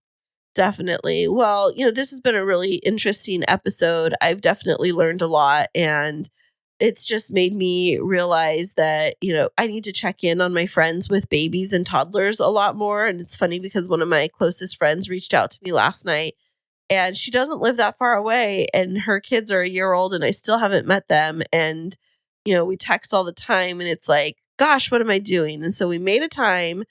Definitely. Well, this has been a really interesting episode. I've definitely learned a lot, and it's just made me realize that, I need to check in on my friends with babies and toddlers a lot more. And it's funny because one of my closest friends reached out to me last night, and she doesn't live that far away, and her kids are a year old, and I still haven't met them. And, we text all the time, and it's like, gosh, what am I doing? And so we made a time,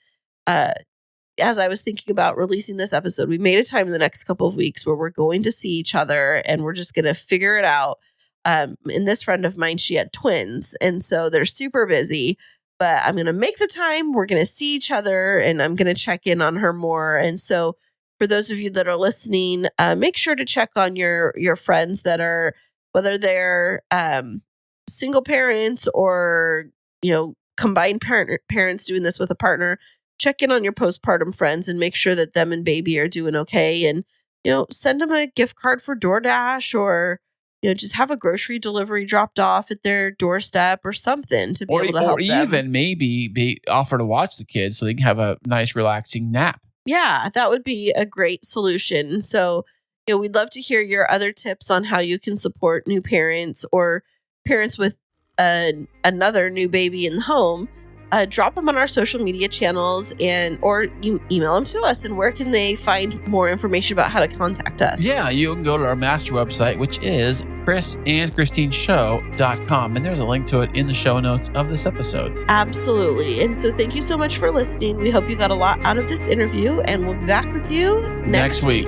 as I was thinking about releasing this episode, we made a time in the next couple of weeks where we're going to see each other, and we're just going to figure it out. And this friend of mine, she had twins, and so they're super busy, but I'm going to make the time. We're going to see each other, and I'm going to check in on her more. And so for those of you that are listening, make sure to check on your friends that are, whether they're single parents or, combined parents doing this with a partner. Check in on your postpartum friends and make sure that them and baby are doing okay. And, send them a gift card for DoorDash, or, just have a grocery delivery dropped off at their doorstep or something to be able to help them. Or even maybe offer to watch the kids so they can have a nice, relaxing nap. Yeah, that would be a great solution. So, we'd love to hear your other tips on how you can support new parents or parents with another new baby in the home. Drop them on our social media channels or you email them to us. And where can they find more information about how to contact us? Yeah, you can go to our master website, which is krisandkristineshow.com. And there's a link to it in the show notes of this episode. Absolutely. And so thank you so much for listening. We hope you got a lot out of this interview, and we'll be back with you next week.